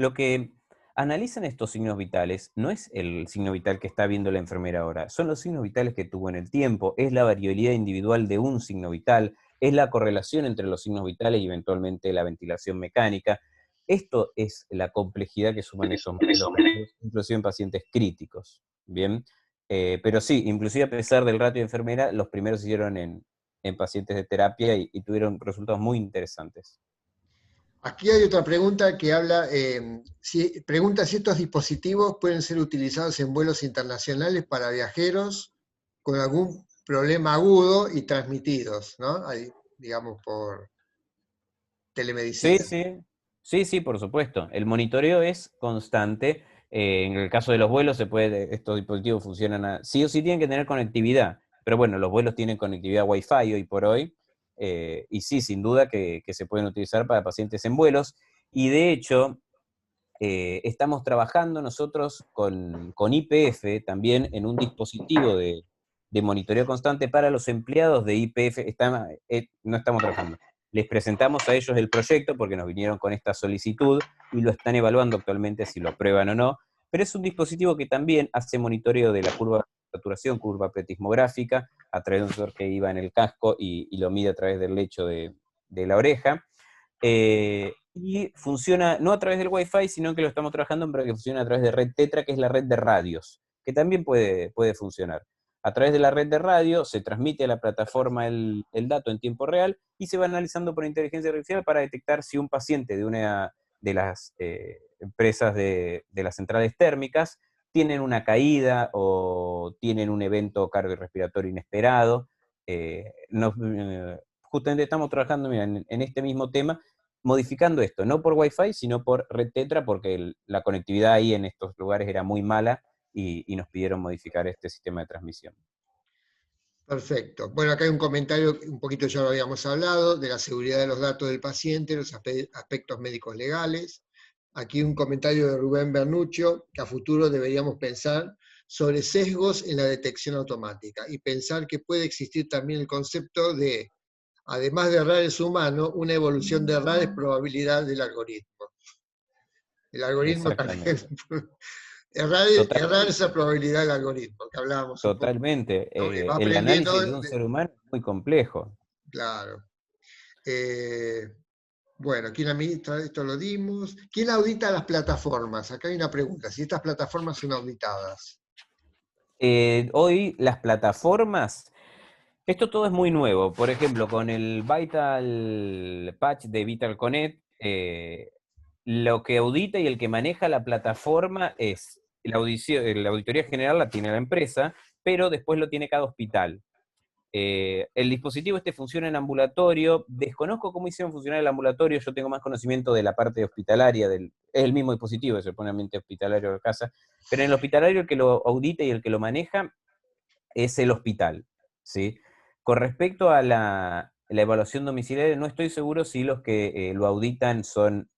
analizan estos signos vitales, no es el signo vital que está viendo la enfermera ahora, son los signos vitales que tuvo en el tiempo, es la variabilidad individual de un signo vital, es la correlación entre los signos vitales y eventualmente la ventilación mecánica. Esto es la complejidad que suman estos modelos, inclusive en pacientes críticos, ¿bien? Pero sí, inclusive a pesar del ratio de enfermera, los primeros se hicieron en pacientes de terapia y tuvieron resultados muy interesantes.
Aquí hay otra pregunta que habla, pregunta si estos dispositivos pueden ser utilizados en vuelos internacionales para viajeros con algún problema agudo y transmitidos, ¿no? Ahí, digamos, por telemedicina.
Sí, por supuesto. El monitoreo es constante. En el caso de los vuelos, estos dispositivos funcionan sí o sí tienen que tener conectividad, pero bueno, los vuelos tienen conectividad Wi-Fi hoy por hoy, y sí, sin duda que se pueden utilizar para pacientes en vuelos, y de hecho, estamos trabajando nosotros con YPF también en un dispositivo de monitoreo constante para los empleados de YPF. No estamos trabajando. Les presentamos a ellos el proyecto porque nos vinieron con esta solicitud y lo están evaluando actualmente si lo aprueban o no, pero es un dispositivo que también hace monitoreo de la curva de saturación, curva pletismográfica, a través de un sensor que iba en el casco y lo mide a través del lecho de la oreja. Y funciona no a través del Wi-Fi, sino que lo estamos trabajando para que funcione a través de red Tetra, que es la red de radios, que también puede funcionar. A través de la red de radio se transmite a la plataforma el dato en tiempo real y se va analizando por inteligencia artificial para detectar si un paciente de una de las empresas de las centrales térmicas tienen una caída o tienen un evento cardiorrespiratorio inesperado. Justamente estamos trabajando, mira, en este mismo tema, modificando esto, no por Wi-Fi, sino por red Tetra, porque la conectividad ahí en estos lugares era muy mala y nos pidieron modificar este sistema de transmisión.
Perfecto. Bueno, acá hay un comentario, un poquito ya lo habíamos hablado, de la seguridad de los datos del paciente, los aspectos médicos legales. Aquí un comentario de Rubén Bernuccio, que a futuro deberíamos pensar sobre sesgos en la detección automática y pensar que puede existir también el concepto de, además de errores humanos, una evolución de errores probabilidad del algoritmo. El algoritmo también. Errar esa probabilidad del algoritmo, que hablábamos un poco.
Totalmente.
Va
El
aprendiendo
análisis de un ser humano es muy complejo.
Claro. Bueno, ¿quién administra? Esto lo dimos. ¿Quién audita las plataformas? Acá hay una pregunta, si estas plataformas son auditadas.
Hoy las plataformas, esto todo es muy nuevo. Por ejemplo, con el Vital Patch de Vital Connect, lo que audita y el que maneja la plataforma es la auditoría general la tiene la empresa, pero después lo tiene cada hospital. El dispositivo funciona en ambulatorio, desconozco cómo hicieron funcionar el ambulatorio, yo tengo más conocimiento de la parte hospitalaria, es el mismo dispositivo, se pone en ambiente hospitalario de casa, pero en el hospitalario el que lo audita y el que lo maneja es el hospital, ¿sí? Con respecto a la evaluación domiciliaria, no estoy seguro si los que lo auditan son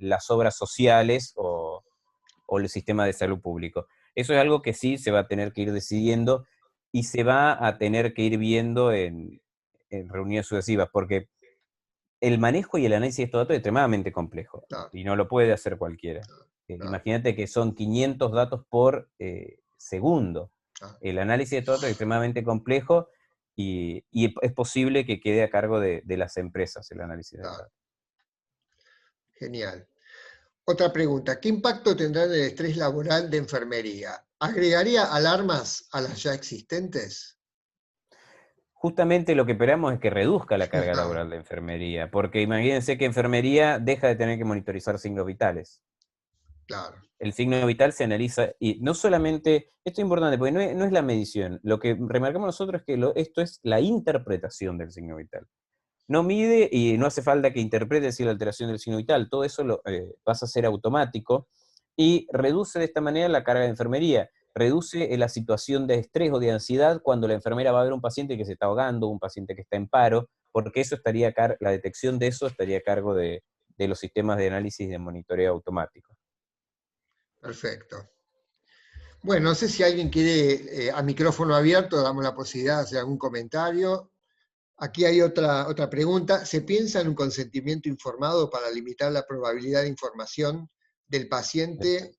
las obras sociales o el sistema de salud público. Eso es algo que sí se va a tener que ir decidiendo y se va a tener que ir viendo en reuniones sucesivas, porque el manejo y el análisis de estos datos es extremadamente complejo,
Claro,
y no lo puede hacer cualquiera.
claro.
Imagínate que son 500 datos por segundo.
Claro.
El análisis de estos datos es extremadamente complejo y es posible que quede a cargo de las empresas el análisis de datos.
Genial. Otra pregunta, ¿qué impacto tendrá en el estrés laboral de enfermería? ¿Agregaría alarmas a las ya existentes?
Justamente lo que esperamos es que reduzca la carga laboral de enfermería, porque imagínense que enfermería deja de tener que monitorizar signos vitales.
Claro.
El signo vital se analiza, y no solamente, esto es importante, porque no es la medición, lo que remarcamos nosotros es que esto es la interpretación del signo vital. No mide y no hace falta que interprete si la alteración del signo vital, todo eso pasa a ser automático y reduce de esta manera la carga de enfermería, reduce la situación de estrés o de ansiedad cuando la enfermera va a ver un paciente que se está ahogando, un paciente que está en paro, porque eso la detección de eso estaría a cargo de los sistemas de análisis de monitoreo automático.
Perfecto. Bueno, no sé si alguien quiere, a micrófono abierto, damos la posibilidad de hacer algún comentario. Aquí hay otra pregunta. ¿Se piensa en un consentimiento informado para limitar la probabilidad de información del paciente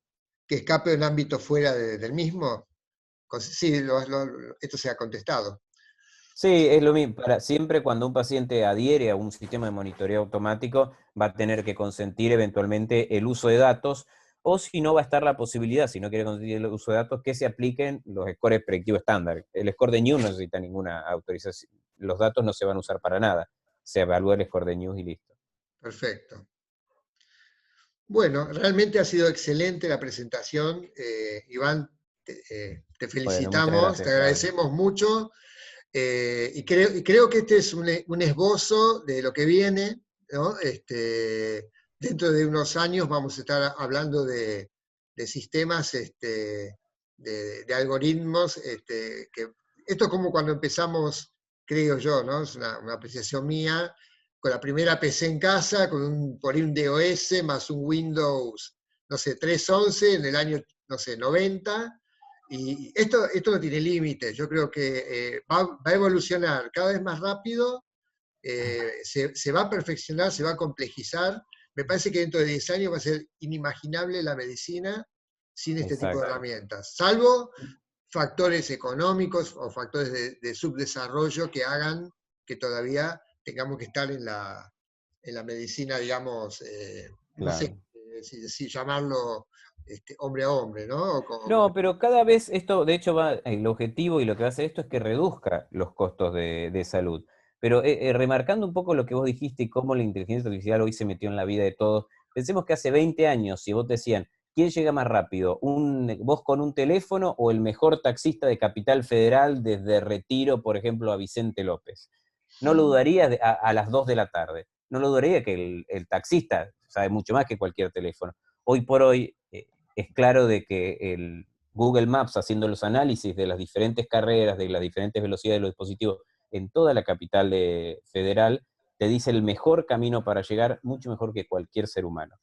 que escape de un ámbito fuera del mismo? Sí, esto se ha contestado.
Sí, es lo mismo. Siempre cuando un paciente adhiere a un sistema de monitoreo automático, va a tener que consentir eventualmente el uso de datos, o si no, va a estar la posibilidad, si no quiere consentir el uso de datos, que se apliquen los scores predictivos estándar. El score de News no necesita ninguna autorización. Los datos no se van a usar para nada. Se evalúa el score de News y listo.
Perfecto. Bueno, realmente ha sido excelente la presentación. Iván, te
Bueno, muchas
felicitamos, te
gracias,
agradecemos mucho. Y creo que este es un esbozo de lo que viene, ¿no? Dentro de unos años vamos a estar hablando de sistemas, de algoritmos. Esto es como cuando empezamos, creo yo, ¿no? Es una apreciación mía, con la primera PC en casa, por ahí un DOS más un Windows, no sé, 3.11 en el año, no sé, 90. Y esto no tiene límites. Yo creo que va a evolucionar cada vez más rápido, se va a perfeccionar, se va a complejizar. Me parece que dentro de 10 años va a ser inimaginable la medicina sin este tipo de herramientas, salvo factores económicos o factores de subdesarrollo que hagan que todavía tengamos que estar en la medicina, digamos, no sé si llamarlo hombre a hombre, ¿no?
No, pero cada vez esto, de hecho, el objetivo y lo que va a hacer esto es que reduzca los costos de salud. Pero remarcando un poco lo que vos dijiste y cómo la inteligencia artificial hoy se metió en la vida de todos, pensemos que hace 20 años, si vos te decían, ¿quién llega más rápido? ¿Vos con un teléfono o el mejor taxista de Capital Federal desde Retiro, por ejemplo, a Vicente López? No lo dudarías a las 2 de la tarde. No lo dudaría que el taxista sabe mucho más que cualquier teléfono. Hoy por hoy es claro de que el Google Maps, haciendo los análisis de las diferentes carreras, de las diferentes velocidades de los dispositivos en toda la capital federal, te dice el mejor camino para llegar, mucho mejor que cualquier ser humano.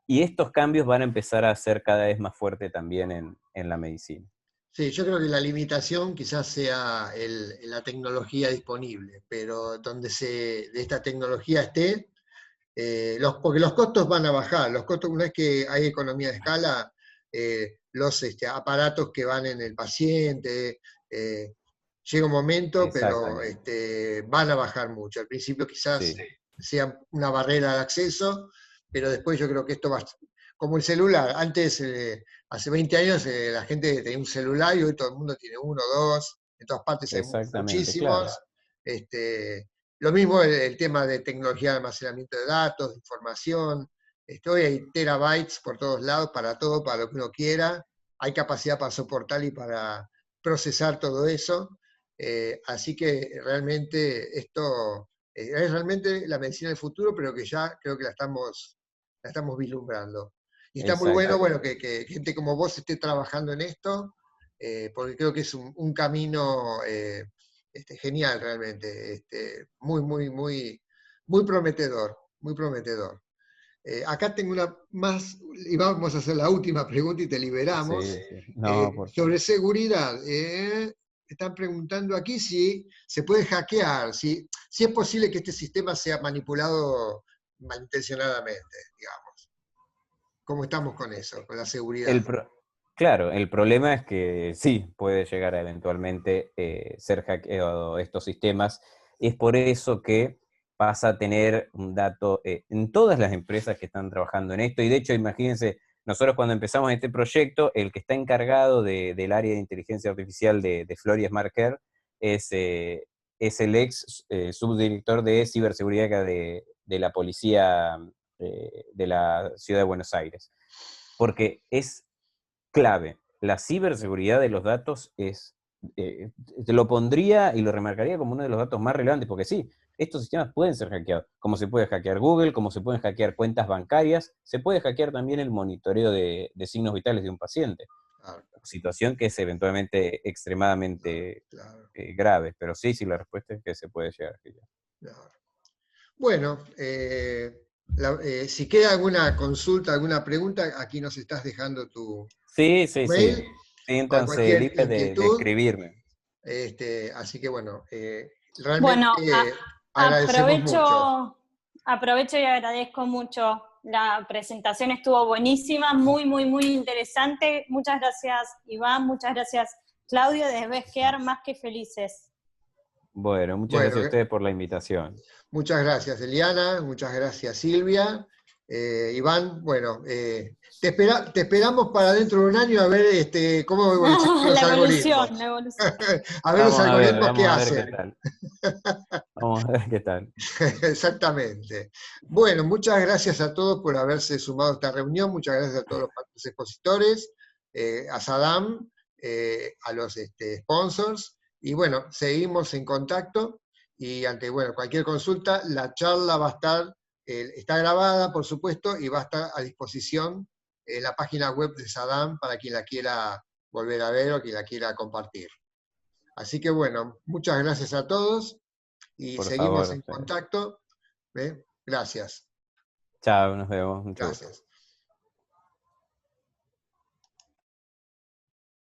Y estos cambios van a empezar a ser cada vez más fuertes también en la medicina.
Sí, yo creo que la limitación quizás sea la tecnología disponible, pero donde de esta tecnología esté, porque los costos van a bajar. Los costos, una vez que hay economía de escala, los aparatos que van en el paciente, llega un momento, pero van a bajar mucho. Al principio quizás sea una barrera de acceso, pero después yo creo que esto va a... Como el celular, antes, hace 20 años, la gente tenía un celular y hoy todo el mundo tiene uno, dos, en todas partes hay muchísimos. Claro. Lo mismo el tema de tecnología de almacenamiento de datos, de información. Hoy hay terabytes por todos lados, para todo, para lo que uno quiera. Hay capacidad para soportar y para procesar todo eso. Así que realmente esto es realmente la medicina del futuro, pero que ya creo que la estamos vislumbrando. Y está muy bueno, que gente como vos esté trabajando en esto, porque creo que es un camino genial realmente, muy prometedor, muy prometedor. Acá tengo una más, y vamos a hacer la última pregunta y te liberamos. No, sobre seguridad. Están preguntando aquí si se puede hackear, si es posible que este sistema sea manipulado malintencionadamente, digamos. ¿Cómo estamos con eso, con la seguridad?
Claro, el problema es que sí, puede llegar a eventualmente ser hackeado estos sistemas. Es por eso que pasa a tener un dato en todas las empresas que están trabajando en esto. Y de hecho, imagínense, nosotros cuando empezamos este proyecto, el que está encargado del área de inteligencia artificial de Florida Smart Care es el ex subdirector de ciberseguridad de la policía de la ciudad de Buenos Aires. Porque es clave. La ciberseguridad de los datos te lo pondría y lo remarcaría como uno de los datos más relevantes, porque sí, estos sistemas pueden ser hackeados, como se puede hackear Google, como se pueden hackear cuentas bancarias, se puede hackear también el monitoreo de signos vitales de un paciente. Claro. Situación que es eventualmente extremadamente grave, pero sí, la respuesta es que se puede llegar a hackear.
Claro. Bueno, si queda alguna consulta, alguna pregunta, aquí nos estás dejando tu mail.
Sí. Siéntanse libres de escribirme.
Así que bueno, realmente agradecemos mucho.
Aprovecho y agradezco mucho La presentación estuvo buenísima, muy, muy, muy interesante. Muchas gracias, Iván, muchas gracias, Claudio, debes quedar más que felices.
Bueno, muchas gracias a ustedes por la invitación.
Muchas gracias, Eliana, muchas gracias, Silvia. Iván, bueno, te esperamos para dentro de un año a ver cómo evolucionan los algoritmos.
La evolución.
A ver los algoritmos qué hacen.
Vamos a ver qué tal.
Exactamente. Bueno, muchas gracias a todos por haberse sumado a esta reunión, muchas gracias a todos los expositores, a Saddam, a los sponsors, y bueno, seguimos en contacto, y ante cualquier consulta, la charla va a estar, está grabada, por supuesto, y va a estar a disposición en la página web de Saddam para quien la quiera volver a ver o quien la quiera compartir. Así que bueno, muchas gracias a todos. Y seguimos en contacto. Gracias.
Chao, nos vemos. Mucho
Gracias.
gusto.